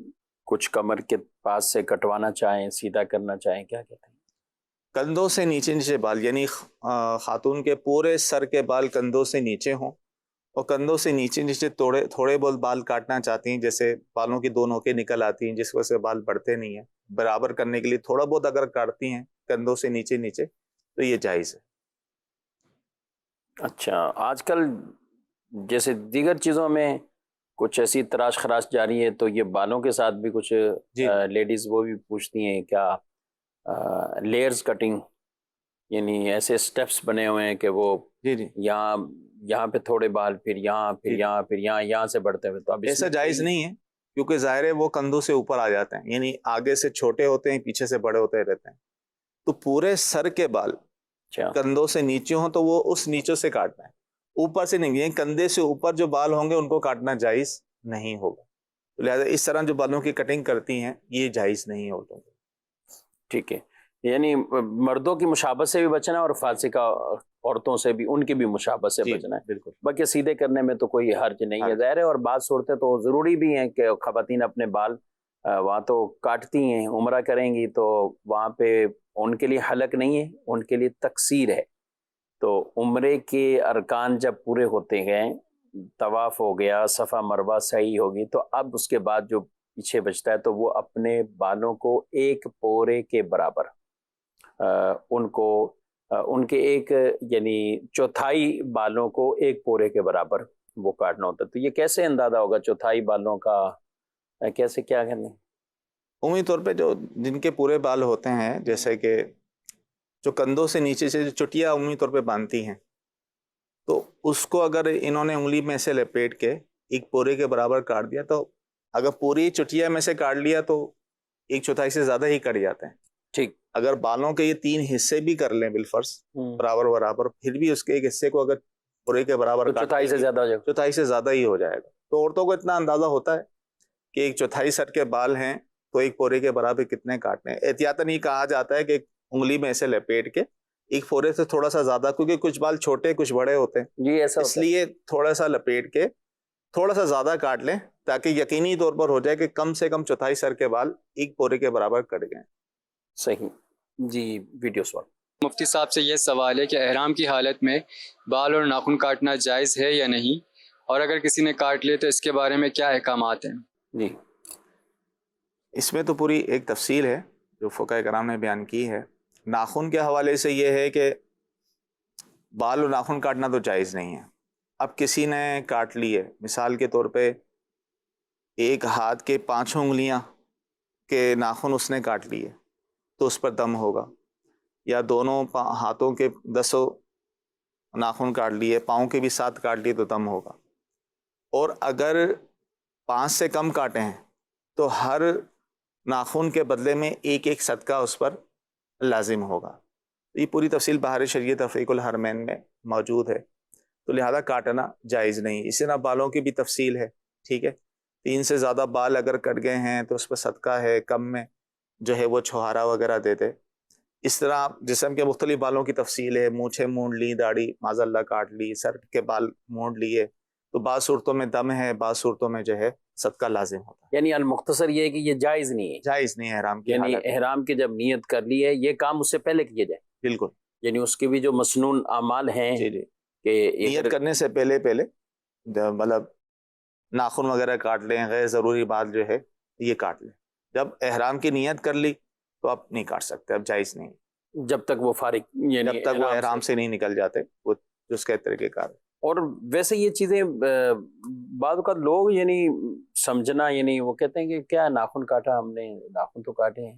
کچھ کمر کے پاس سے کٹوانا چاہیں، سیدھا کرنا چاہیں، کیا کہتے ہیں؟ کندھوں سے نیچے نیچے بال، یعنی خاتون کے پورے سر کے بال کندھوں سے نیچے ہوں، اور کندھوں سے نیچے نیچے تھوڑے بہت بال کاٹنا چاہتی ہیں، جیسے بالوں کی 2 نوکیں نکل آتی ہیں جس وجہ سے بال بڑھتے نہیں ہیں، برابر کرنے کے لیے تھوڑا بہت اگر کاٹتی ہیں کندھوں سے نیچے نیچے تو یہ جائز ہے۔ اچھا، آج کل جیسے دیگر چیزوں میں کچھ ایسی تراش خراش جاری ہے، تو یہ بالوں کے ساتھ بھی کچھ لیڈیز وہ بھی پوچھتی ہیں کیا لیئرز کٹنگ، یعنی ایسے سٹیپس بنے ہوئے ہیں کہ وہ یہاں پہ تھوڑے بال، پھر یہاں، پھر یہاں، پھر یہاں سے بڑھتے ہوئے، تو اب ایسا جائز نہیں ہے، کیونکہ ظاہر ہے وہ کندھوں سے اوپر آ جاتے ہیں، یعنی آگے سے چھوٹے ہوتے ہیں، پیچھے سے بڑے ہوتے رہتے ہیں، تو پورے سر کے بال کندھوں سے نیچے ہوں تو وہ اس نیچے سے کاٹنا ہے، اوپر سے نہیں، یہ کندھے سے اوپر جو بال ہوں گے ان کو کاٹنا جائز نہیں ہوگا. تو لہٰذا اس طرح جو بالوں کی کٹنگ کرتی ہیں یہ جائز نہیں ہوتا. ٹھیک ہے، یعنی مردوں کی مشابہت سے بھی بچنا ہے اور فاسقہ عورتوں سے بھی، ان کی بھی مشابہت سے بچنا ہے. بالکل. باقی سیدھے کرنے میں تو کوئی حرج نہیں ہے، ظاہر ہے. اور بعض صورتیں تو ضروری بھی ہیں کہ خواتین اپنے بال وہاں تو کاٹتی ہیں، عمرہ کریں گی تو وہاں پہ ان کے لیے حلق نہیں ہے، ان کے لیے تقصیر ہے. تو عمرے کے ارکان جب پورے ہوتے ہیں، طواف ہو گیا، صفا مروہ صحیح ہوگی، تو اب اس کے بعد جو پیچھے بچتا ہے تو وہ اپنے بالوں کو ایک پورے کے برابر ان کے ایک یعنی چوتھائی بالوں کو ایک پورے کے برابر وہ کاٹنا ہوتا ہے. تو یہ کیسے اندازہ ہوگا چوتھائی بالوں کا، کیسے کیا کرنا ہے؟ عمومی طور پہ جو جن کے پورے بال ہوتے ہیں، جیسے کہ جو کندھوں سے نیچے سے جو چٹیاں عمومی طور پہ باندھتی ہیں، تو اس کو اگر انہوں نے انگلی میں سے لپیٹ کے ایک پورے کے برابر کاٹ دیا، تو اگر پوری چٹیا میں سے کاٹ لیا تو ایک چوتھائی سے زیادہ ہی کٹ جاتے ہیں. ٹھیک. اگر بالوں کے یہ 3 حصے بھی کر لیں بالفرض برابر برابر، پھر بھی اس کے ایک حصے کو اگر پورے کے برابر چوتھائی سے زیادہ ہو جائے گا، چوتھائی سے زیادہ ہی ہو جائے گا. تو عورتوں کو اتنا اندازہ ہوتا ہے کہ ایک چوتھائی سر کے بال ہیں تو ایک پورے کے برابر کتنے کاٹنے ہیں. احتیاطاً یہ کہا جاتا ہے کہ انگلی میں سے لپیٹ کے ایک پورے سے تھوڑا سا زیادہ، کیونکہ کچھ بال چھوٹے کچھ بڑے ہوتے ہیں، جی ایسا اس لیے تھوڑا سا لپیٹ کے تھوڑا سا زیادہ کاٹ لیں تاکہ یقینی طور پر ہو جائے کہ کم سے کم چوتھائی سر کے بال ایک پورے کے برابر کٹ گئے. صحیح. جی ویڈیو سوال. مفتی صاحب سے یہ سوال ہے کہ احرام کی حالت میں بال اور ناخن کاٹنا جائز ہے یا نہیں، اور اگر کسی نے کاٹ لیے تو اس کے بارے میں کیا احکامات ہیں؟ جی اس میں تو پوری ایک تفصیل ہے جو فقہاء کرام نے بیان کی ہے. ناخن کے حوالے سے یہ ہے کہ بال اور ناخن کاٹنا تو جائز نہیں ہے. اب کسی نے کاٹ لی ہے، مثال کے طور پہ ایک ہاتھ کے 5 انگلیاں کے ناخن اس نے کاٹ لیے تو اس پر دم ہوگا، یا دونوں ہاتھوں کے 10 ناخن کاٹ لیے، پاؤں کے بھی 7 کاٹ لیے تو دم ہوگا. اور اگر 5 سے کم کاٹے ہیں تو ہر ناخن کے بدلے میں ایک ایک صدقہ اس پر لازم ہوگا. یہ پوری تفصیل بہار شریعت رفیق الحرمین میں موجود ہے، تو لہذا کاٹنا جائز نہیں. اسی طرح بالوں کی بھی تفصیل ہے. ٹھیک ہے، 3 سے زیادہ بال اگر کٹ گئے ہیں تو اس پر صدقہ ہے، کم میں جو ہے وہ چھہارا وغیرہ دے دے. اس طرح جسم کے مختلف بالوں کی تفصیل ہے، مونچھیں مونڈ لی، داڑھی معاذ اللہ کاٹ لی، سر کے بال مونڈ لیے تو بعض صورتوں میں دم ہے، بعض صورتوں میں جو ہے صدقہ لازم ہوتا ہے. یعنی المختصر یہ ہے کہ یہ جائز نہیں ہے، جائز نہیں ہے احرام کی یعنی حالت میں. احرام کی جب نیت کر لی ہے یہ کام اس سے پہلے کیے جائے. بالکل. یعنی اس کے بھی جو مسنون اعمال ہیں جی جی، کہ نیت کرنے سے پہلے مطلب ناخن وغیرہ کاٹ لیں، غیر ضروری بات جو ہے یہ کاٹ لیں. جب احرام کی نیت کر لی تو آپ نہیں کاٹ سکتے، اب جائز نہیں جب تک وہ فارغ یعنی جب تک وہ احرام سے نہیں نکل جاتے، وہ جو اس کا طریقہ کار ہے. اور ویسے یہ چیزیں بعض اوقات لوگ یعنی سمجھنا، یعنی وہ کہتے ہیں کہ کیا ناخن کاٹا ہم نے، ناخن تو کاٹے ہیں،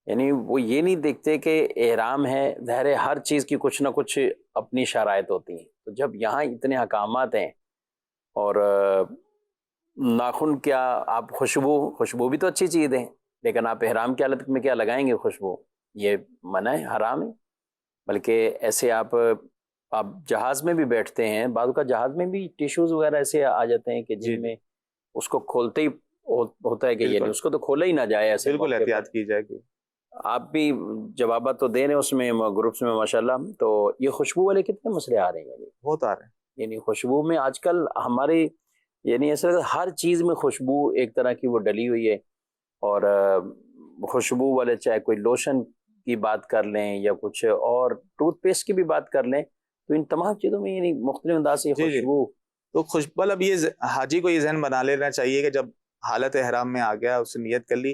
یعنی وہ یہ نہیں دیکھتے کہ احرام ہے، ظاہر ہے ہر چیز کی کچھ نہ کچھ اپنی شرائط ہوتی ہیں. تو جب یہاں اتنے احکامات ہیں اور ناخن کیا، آپ خوشبو بھی تو اچھی چیز ہے، لیکن آپ احرام کی حالت میں کیا لگائیں گے خوشبو، یہ منع ہے، حرام ہے. بلکہ ایسے آپ جہاز میں بھی بیٹھتے ہیں، بعض کا جہاز میں بھی ٹیشوز وغیرہ ایسے آ جاتے ہیں کہ جن میں اس کو کھولتے ہی ہوتا ہے کہ یعنی اس کو تو کھولا ہی نہ جائے. ایسے بالکل احتیاط کی جائے گی. آپ بھی جوابات تو دے رہے ہیں اس میں گروپس میں ماشاءاللہ. تو یہ خوشبو والے کتنے مسئلے آ رہے ہیں؟ بہت آ رہے ہیں. یعنی خوشبو میں آج کل ہمارے یعنی ایسا ہر چیز میں خوشبو ایک طرح کی وہ ڈلی ہوئی ہے. اور خوشبو والے چاہے کوئی لوشن کی بات کر لیں یا کچھ اور ٹوتھ پیسٹ کی بھی بات کر لیں، تو ان تمام چیزوں میں یعنی مختلف انداز سے خوشبو. تو خوشبو اب یہ حاجی کو یہ ذہن بنا لینا چاہیے کہ جب حالت احرام میں آ گیا، اس نے نیت کر لی،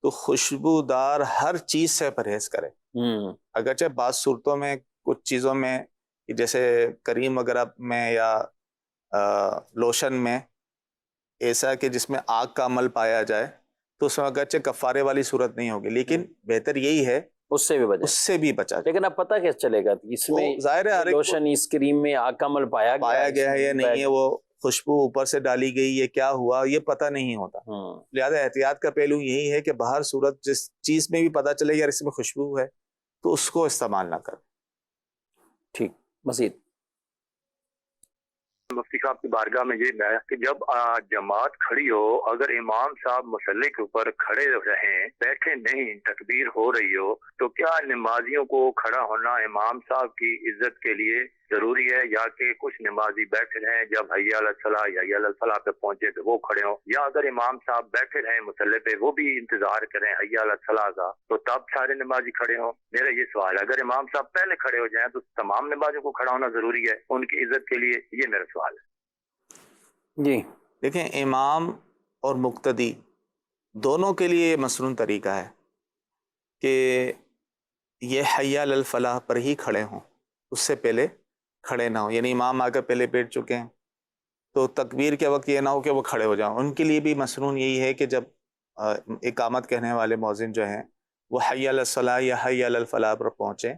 تو خوشبودار ہر چیز سے پرہیز کرے. اگرچہ بعض صورتوں میں کچھ چیزوں میں جیسے کریم وغیرہ میں یا لوشن میں ایسا کہ جس میں آگ کا عمل پایا جائے تو اس میں اگرچہ کفارے والی صورت نہیں ہوگی، لیکن بہتر یہی ہے اس سے بھی بچا. لیکن اب پتہ کیسے چلے گا اس میں ظاہر ہے لوشن اس کریم میں آگ کا عمل پایا گیا ہے یا نہیں ہے، وہ خوشبو اوپر سے ڈالی گئی، یہ کیا ہوا یہ پتہ نہیں ہوتا. لہذا احتیاط کا پہلو یہی ہے کہ بہر صورت جس چیز میں بھی پتہ چلے یار اس میں خوشبو ہے تو اس کو استعمال نہ کر. ٹھیک. مزید مفتی صاحب کی بارگاہ میں یہ ہے کہ جب جماعت کھڑی ہو، اگر امام صاحب مصلی کے اوپر کھڑے رہیں، بیٹھے نہیں، تکبیر ہو رہی ہو، تو کیا نمازیوں کو کھڑا ہونا امام صاحب کی عزت کے لیے ضروری ہے، یا کہ کچھ نمازی بیٹھے رہیں جب حی علی الصلاۃ یا حی علی الفلاح پہ پہنچے تو وہ کھڑے ہوں، یا اگر امام صاحب بیٹھے رہیں مصلی پہ وہ بھی انتظار کریں حی علی الصلاۃ کا تو تب سارے نمازی کھڑے ہوں؟ میرا یہ سوال ہے، اگر امام صاحب پہلے کھڑے ہو جائیں تو تمام نمازیوں کو کھڑا ہونا ضروری ہے ان کی عزت کے لیے؟ یہ میرا سوال ہے جی دیکھیں، امام اور مقتدی دونوں کے لیے یہ مسنون طریقہ ہے کہ یہ حی علی الفلاح پر ہی کھڑے ہوں، اس سے پہلے کھڑے نہ ہوں. یعنی امام آ کر پہلے بیٹھ چکے ہیں تو تکبیر کے وقت یہ نہ ہو کہ وہ کھڑے ہو جائیں. ان کے لیے بھی مسنون یہی ہے کہ جب اقامت کہنے والے مؤذن جو ہیں وہ حی علی الصلاح یا حی علی الفلاح پر پہنچیں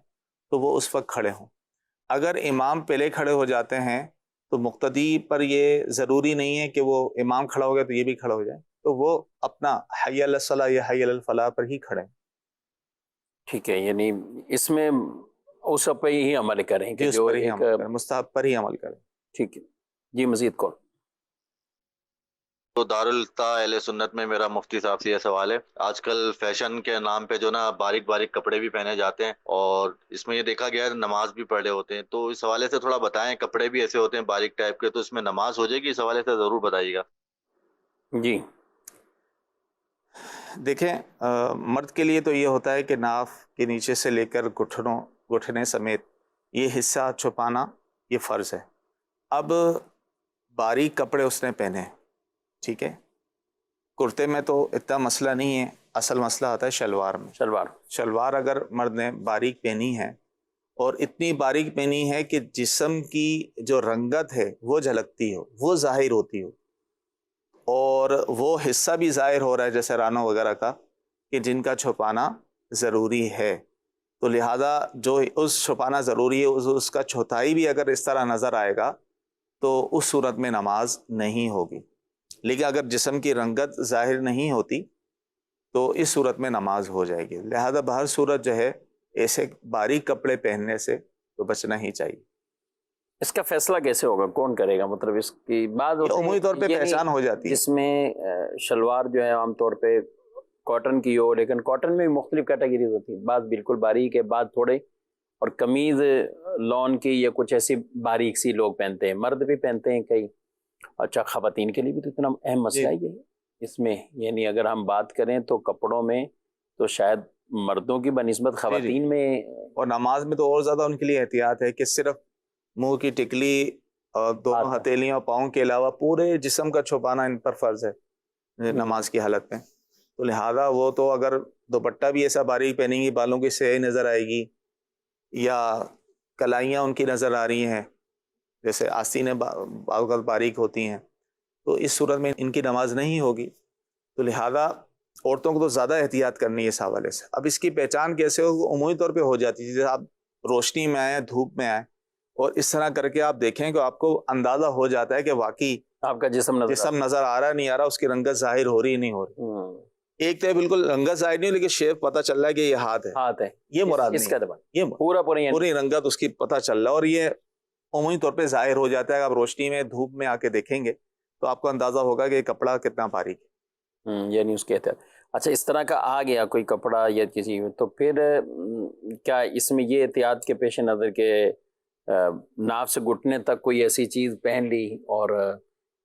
تو وہ اس وقت کھڑے ہوں. اگر امام پہلے کھڑے ہو جاتے ہیں تو مقتدی پر یہ ضروری نہیں ہے کہ وہ امام کھڑا ہو گیا تو یہ بھی کھڑا ہو جائے، تو وہ اپنا حی علی الصلاح یا حی علی الفلاح پر ہی کھڑے ہیں. ٹھیک ہے، یعنی اس میں اس پہ ہی عمل کریں کہ اس جو پر ہی ایک عمل کریں، مستحب پر ہی عمل کریں. ٹھیک ہے جی. مزید کون؟ تو دارالفتہ اہل سنت میں میرا مفتی صاحب سے یہ سوال ہے، آج کل فیشن کے نام پہ جو نا باریک باریک کپڑے بھی پہنے جاتے ہیں، اور اس میں یہ دیکھا گیا ہے نماز بھی پڑھ رہے ہوتے ہیں، تو اس حوالے سے تھوڑا بتائیں، کپڑے بھی ایسے ہوتے ہیں باریک ٹائپ کے، تو اس میں نماز ہو جائے گی؟ اس حوالے سے ضرور بتائیے گا. جی دیکھیں، مرد کے لیے تو یہ ہوتا ہے کہ ناف کے نیچے سے لے کر گھٹنے سمیت یہ حصہ چھپانا یہ فرض ہے. اب باریک کپڑے اس نے پہنے، ٹھیک ہے، کرتے میں تو اتنا مسئلہ نہیں ہے، اصل مسئلہ آتا ہے شلوار میں. شلوار اگر مرد نے باریک پہنی ہے اور اتنی باریک پہنی ہے کہ جسم کی جو رنگت ہے وہ جھلکتی ہو، وہ ظاہر ہوتی ہو، اور وہ حصہ بھی ظاہر ہو رہا ہے جیسے رانوں وغیرہ کا، کہ جن کا چھپانا ضروری ہے، تو لہذا جو اس چھپانا ضروری ہے اس کا چوتھائی بھی اگر اس طرح نظر آئے گا تو اس صورت میں نماز نہیں ہوگی. لیکن اگر جسم کی رنگت ظاہر نہیں ہوتی تو اس صورت میں نماز ہو جائے گی. لہذا بہر صورت جو ہے ایسے باریک کپڑے پہننے سے تو بچنا ہی چاہیے. اس کا فیصلہ کیسے ہوگا، کون کرے گا؟ مطلب اس کی بات عمومی طور پہ پہچان ہو جاتی ہے، جس میں شلوار جو ہے عام طور پہ کاٹن کی ہو، لیکن کاٹن میں بھی مختلف کیٹیگریز ہوتی ہیں، بعض بالکل باریک ہے، بعض تھوڑے، اور قمیض لون کی یا کچھ ایسی باریک سی لوگ پہنتے ہیں، مرد بھی پہنتے ہیں کئی. اچھا، خواتین کے لیے بھی تو اتنا اہم مسئلہ ہے یہ اس میں، یعنی اگر ہم بات کریں تو کپڑوں میں تو شاید مردوں کی بنسبت خواتین میں، اور نماز میں تو اور زیادہ ان کے لیے احتیاط ہے کہ صرف منہ کی ٹکلی اور دونوں ہتھیلیاں پاؤں کے علاوہ پورے جسم کا چھپانا ان پر فرض ہے نماز کی حالت میں. تو لہذا وہ تو اگر دوپٹہ بھی ایسا باریک پہنیں گی، بالوں کی سیاہی نظر آئے گی، یا کلائیاں ان کی نظر آ رہی ہیں جیسے آستینیں بعض باریک ہوتی ہیں، تو اس صورت میں ان کی نماز نہیں ہوگی. تو لہذا عورتوں کو تو زیادہ احتیاط کرنی ہے اس حوالے سے. اب اس کی پہچان کیسے ہو؟ عمومی طور پہ ہو جاتی ہے، جیسے آپ روشنی میں آئیں، دھوپ میں آئیں اور اس طرح کر کے آپ دیکھیں کہ آپ کو اندازہ ہو جاتا ہے کہ واقعی آپ کا جسم نظر آ رہا ہے نہیں آ رہا، اس کی رنگت ظاہر ہو رہی نہیں ہو رہی. ایک تو بالکل رنگت ظاہر نہیں، لیکن شیپ پتہ چل رہا ہے کہ یہ ہاتھ ہے، یہ مراد نہیں، یہ پوری رنگت اس کی پتہ چل رہا ہے، اور یہ عمومی طور پہ ظاہر ہو جاتا ہے. آپ روشنی میں دھوپ میں آ کے دیکھیں گے تو آپ کو اندازہ ہوگا کہ یہ کپڑا کتنا باریک ہے. یعنی اس کے احتیاط. اچھا، اس طرح کا آ گیا کوئی کپڑا یا کسی، تو پھر کیا اس میں یہ احتیاط کے پیش نظر کہ ناف سے گھٹنے تک کوئی ایسی چیز پہن لی، اور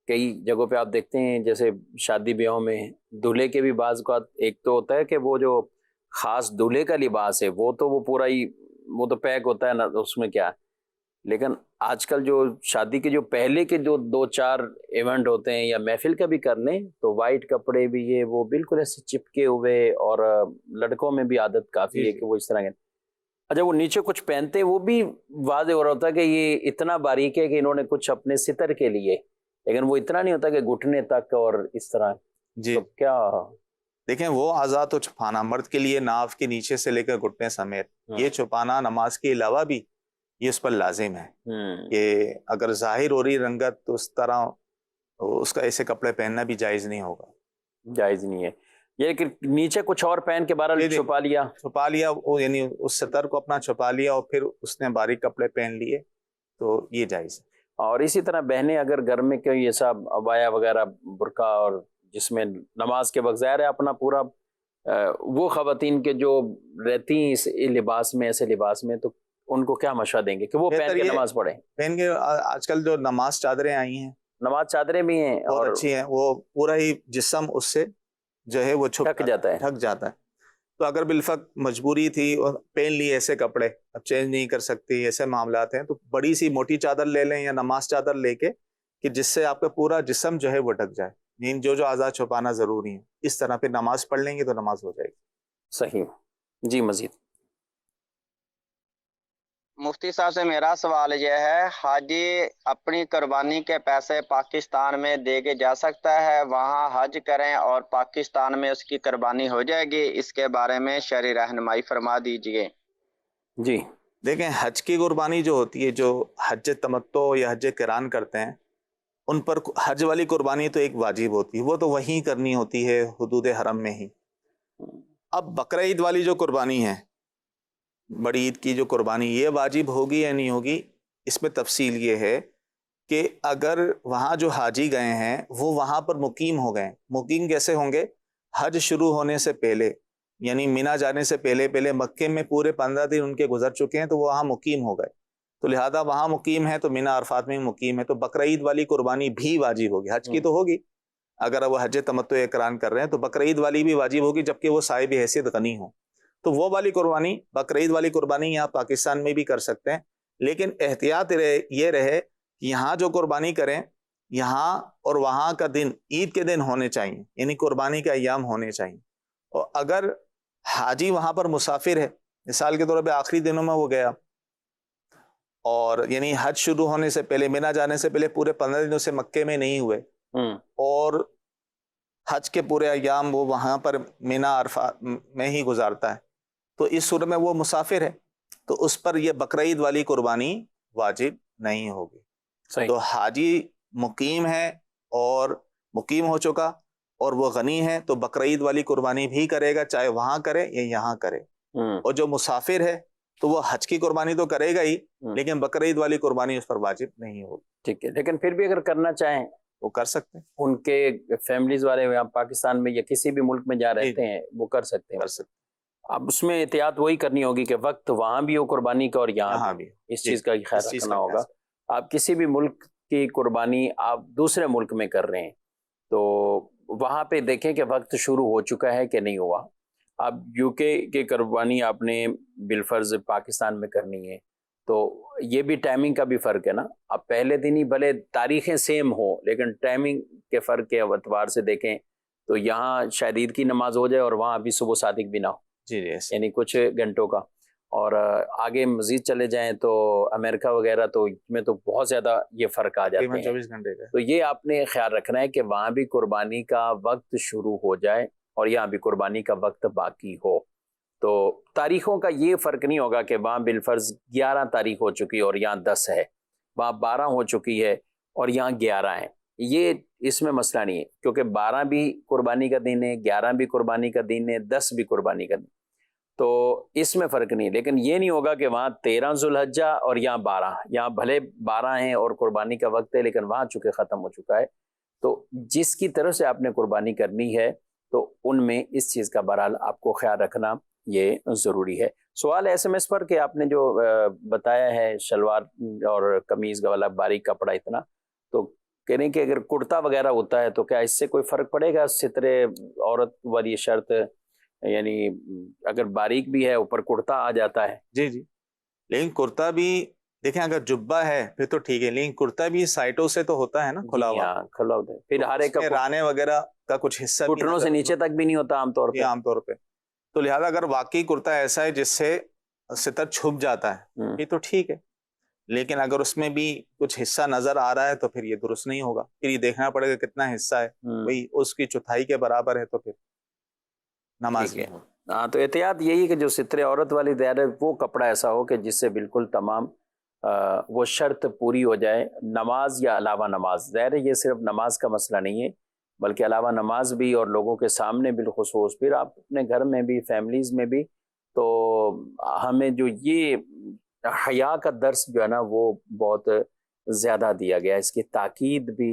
کئی جگہوں پہ آپ دیکھتے ہیں جیسے شادی بیاہوں میں دولہے کے بھی بعض اوقات ایک تو ہوتا ہے کہ وہ جو خاص دولہے کا لباس ہے وہ تو وہ پورا ہی وہ تو پیک ہوتا ہے نا، اس میں کیا، لیکن آج کل جو شادی کے جو پہلے کے جو 2-4 ایونٹ ہوتے ہیں یا محفل کا بھی کر لیں تو وائٹ کپڑے بھی یہ وہ بالکل ایسے چپکے ہوئے، اور لڑکوں میں بھی عادت کافی ہے کہ وہ اس طرح کے، اچھا وہ نیچے کچھ پہنتے ہیں وہ بھی واضح ہو رہا ہوتا ہے کہ یہ اتنا باریک ہے کہ انہوں نے کچھ اپنے ستر کے لیے، لیکن وہ اتنا نہیں ہوتا کہ گھٹنے تک اور اس طرح. جی تو کیا دیکھیں، وہ اعضاء تو چھپانا مرد کے لیے ناف کے نیچے سے لے کر گھٹنے سمیت یہ چھپانا نماز کے علاوہ بھی یہ اس پر لازم ہے کہ اگر ظاہر ہو رہی رنگت تو اس طرح اس کا ایسے کپڑے پہننا بھی جائز نہیں ہوگا، جائز نہیں ہے. یہ کہ نیچے کچھ اور پہن کے بہرحال چھپا لیا وہ یعنی اس ستر کو اپنا چھپا لیا اور پھر اس نے باریک کپڑے پہن لیے تو یہ جائز ہے. اور اسی طرح بہنیں اگر گھر میں کوئی ایسا عبایا وغیرہ برقع اور جس میں نماز کے وقت ظاہر ہے اپنا پورا وہ خواتین کے جو رہتی ہیں اس لباس میں ایسے لباس میں، تو ان کو کیا مشورہ دیں گے کہ وہ پہن کے نماز پڑھیں؟ پہن کے آج کل جو نماز چادریں آئی ہیں، نماز چادریں بھی ہیں بہت اچھی ہیں، وہ پورا ہی جسم اس سے جو ہے وہ ڈھک جاتا ہے. ڈھک جاتا ہے. تو اگر بالفعل مجبوری تھی اور پہن لی ایسے کپڑے، اب چینج نہیں کر سکتی، ایسے معاملات ہیں، تو بڑی سی موٹی چادر لے لیں یا نماز چادر لے کے کہ جس سے آپ کا پورا جسم جو ہے وہ ڈھک جائے، جو اعضاء چھپانا ضروری ہے، اس طرح پھر نماز پڑھ لیں گے تو نماز ہو جائے گی. صحیح. جی مزید. مفتی صاحب سے میرا سوال یہ ہے، حاجی اپنی قربانی کے پیسے پاکستان میں دے کے جا سکتا ہے، وہاں حج کریں اور پاکستان میں اس کی قربانی ہو جائے گی؟ اس کے بارے میں شرعی رہنمائی فرما دیجئے. جی دیکھیں، حج کی قربانی جو ہوتی ہے، جو حج تمتع یا حج قران کرتے ہیں، ان پر حج والی قربانی تو ایک واجب ہوتی ہے، وہ تو وہیں کرنی ہوتی ہے حدود حرم میں ہی. اب بقرہ عید والی جو قربانی ہے، بڑی عید کی جو قربانی، یہ واجب ہوگی یا نہیں ہوگی، اس میں تفصیل یہ ہے کہ اگر وہاں جو حاجی گئے ہیں وہ وہاں پر مقیم ہو گئے. مقیم کیسے ہوں گے؟ حج شروع ہونے سے پہلے، یعنی مینا جانے سے پہلے مکے میں پورے 15 دن ان کے گزر چکے ہیں، تو وہ وہاں مقیم ہو گئے، تو لہذا وہاں مقیم ہے تو مینا عرفات میں مقیم ہے، تو بقرہ عید والی قربانی بھی واجب ہوگی. حج کی تو ہوگی، اگر وہ حج تمتع قران کر رہے ہیں تو بقرہ عید والی بھی واجب ہوگی، جبکہ وہ صاحب حیثیت غنی ہوں. تو وہ والی قربانی، بقرہ عید والی قربانی یہاں پاکستان میں بھی کر سکتے ہیں، لیکن احتیاط یہ رہے کہ یہاں جو قربانی کریں، یہاں اور وہاں کا دن عید کے دن ہونے چاہیے، یعنی قربانی کے ایام ہونے چاہیے. اور اگر حاجی وہاں پر مسافر ہے، مثال کے طور پہ آخری دنوں میں وہ گیا، اور یعنی حج شروع ہونے سے پہلے، مینا جانے سے پہلے پورے 15 دنوں سے مکے میں نہیں ہوئے، اور حج کے پورے ایام وہ وہاں پر مینا عرفات میں ہی گزارتا ہے، تو اس صورت میں وہ مسافر ہے، تو اس پر یہ بقرہ عید والی قربانی واجب نہیں ہوگی. تو حاجی مقیم ہے اور مقیم ہو چکا اور وہ غنی ہے، تو بقرہ عید والی قربانی بھی کرے گا، چاہے وہاں کرے یا یہاں کرے. اور جو مسافر ہے تو وہ حج کی قربانی تو کرے گا ہی، لیکن بقرہ عید والی قربانی اس پر واجب نہیں ہوگی. ٹھیک ہے، لیکن پھر بھی اگر کرنا چاہیں وہ کر سکتے ہیں. ان کے فیملیز والے یہاں پاکستان میں یا کسی بھی ملک میں جا رہتے ہیں وہ کر سکتے ہیں. اب اس میں احتیاط وہی کرنی ہوگی کہ وقت وہاں بھی ہو قربانی کا اور یہاں بھی، اس چیز کا خیال رکھنا ہوگا. آپ کسی بھی ملک کی قربانی آپ دوسرے ملک میں کر رہے ہیں تو وہاں پہ دیکھیں کہ وقت شروع ہو چکا ہے کہ نہیں ہوا. اب یو کے کی قربانی آپ نے بالفرض پاکستان میں کرنی ہے تو یہ بھی ٹائمنگ کا بھی فرق ہے نا. اب پہلے دن ہی بھلے تاریخیں سیم ہو لیکن ٹائمنگ کے فرق کے اعتبار سے دیکھیں تو یہاں شاید عید کی نماز ہو جائے اور وہاں ابھی صبح صادق بھی نہ ہو، یعنی کچھ گھنٹوں کا. اور آگے مزید چلے جائیں تو امریکہ وغیرہ تو میں تو بہت زیادہ یہ فرق آ جاتے ہیں. 24 گھنٹے کا. تو یہ آپ نے خیال رکھنا ہے کہ وہاں بھی قربانی کا وقت شروع ہو جائے اور یہاں بھی قربانی کا وقت باقی ہو. تو تاریخوں کا یہ فرق نہیں ہوگا کہ وہاں بالفرض 11 تاریخ ہو چکی اور یہاں 10 ہے، وہاں 12 ہو چکی ہے اور یہاں 11 ہے. یہ اس میں مسئلہ نہیں ہے، کیونکہ 12 بھی قربانی کا دن ہے، 11 بھی قربانی کا دن ہے، 10 بھی قربانی کا دن، تو اس میں فرق نہیں. لیکن یہ نہیں ہوگا کہ وہاں 13 ذوالحجہ اور یہاں 12، یہاں بھلے 12 ہیں اور قربانی کا وقت ہے لیکن وہاں چونکہ ختم ہو چکا ہے. تو جس کی طرف سے آپ نے قربانی کرنی ہے تو ان میں اس چیز کا بہرحال آپ کو خیال رکھنا یہ ضروری ہے. سوال ہے SMS پر کہ آپ نے جو بتایا ہے شلوار اور قمیض والا باریک کپڑا اتنا، تو کہہ رہے ہیں کہ اگر کرتا وغیرہ ہوتا ہے تو کیا اس سے کوئی فرق پڑے گا؟ سترے عورت والی شرط، یعنی اگر باریک بھی ہے اوپر کرتا آ جاتا ہے. جی لیکن کرتا بھی دیکھیں، اگر جبہ ہے پھر تو ٹھیک ہے، لیکن کرتا بھی سائٹوں سے تو ہوتا ہے نا کھلا ہوا، کھلا ہوتا ہے، پھر ہر ایک رانے وغیرہ کا کچھ حصہ گھٹنوں سے نیچے تک بھی نہیں ہوتا عام طور پہ. تو لہذا اگر واقعی کرتا ایسا ہے جس سے ستر چھپ جاتا ہے یہ تو ٹھیک ہے، لیکن اگر اس میں بھی کچھ حصہ نظر آ رہا ہے تو پھر یہ درست نہیں ہوگا. پھر یہ دیکھنا پڑے گا کتنا حصہ ہے، وہی اس کی چوتھائی کے برابر ہے تو پھر نماز ہے. ہاں، تو احتیاط یہی کہ جو ستر عورت والی دائر ہے وہ کپڑا ایسا ہو کہ جس سے بالکل تمام وہ شرط پوری ہو جائے. نماز یا علاوہ نماز، ظاہر ہے یہ صرف نماز کا مسئلہ نہیں ہے بلکہ علاوہ نماز بھی اور لوگوں کے سامنے بالخصوص، پھر آپ اپنے گھر میں بھی فیملیز میں بھی. تو ہمیں جو یہ حیا کا درس جو ہے نا وہ بہت زیادہ دیا گیا، اس کی تاکید بھی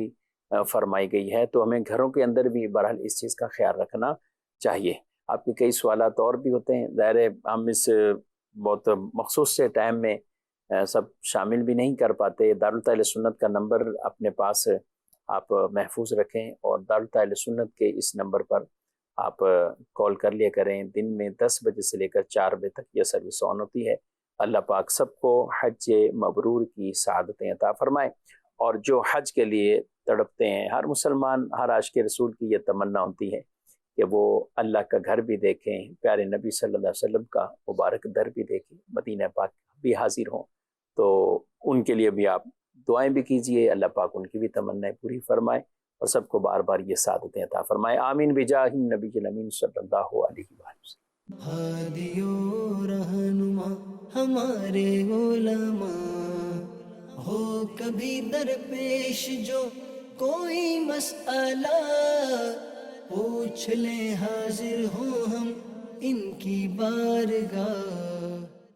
فرمائی گئی ہے، تو ہمیں گھروں کے اندر بھی بہرحال اس چیز کا خیال رکھنا چاہیے۔ آپ کے کئی سوالات اور بھی ہوتے ہیں، ظاہر ہے ہم اس بہت مخصوص سے ٹائم میں سب شامل بھی نہیں کر پاتے۔ دارالتاء سنت کا نمبر اپنے پاس آپ محفوظ رکھیں، اور دارالتاء سنت کے اس نمبر پر آپ کال کر لیا کریں۔ دن میں 10 بجے سے لے کر 4 بجے تک یہ سروس آن ہوتی ہے۔ اللہ پاک سب کو حج مبرور کی سعادتیں عطا فرمائے، اور جو حج کے لیے تڑپتے ہیں، ہر مسلمان، ہر عاشق رسول کی یہ تمنا ہوتی ہے کہ وہ اللہ کا گھر بھی دیکھیں، پیارے نبی صلی اللہ علیہ وسلم کا مبارک در بھی دیکھیں، مدینہ پاک بھی حاضر ہوں، تو ان کے لیے بھی آپ دعائیں بھی کیجئے، اللہ پاک ان کی بھی تمنائیں پوری فرمائے اور سب کو بار بار یہ سعادتیں عطا فرمائے۔ آمین بجاہ النبی الامین صلی اللہ علیہ وسلم۔ ہادی و رہنما ہمارے علماء، ہو کبھی درپیش جو کوئی مسئلہ، پوچھ لیں حاضر ہوں ہم ان کی بارگاہ۔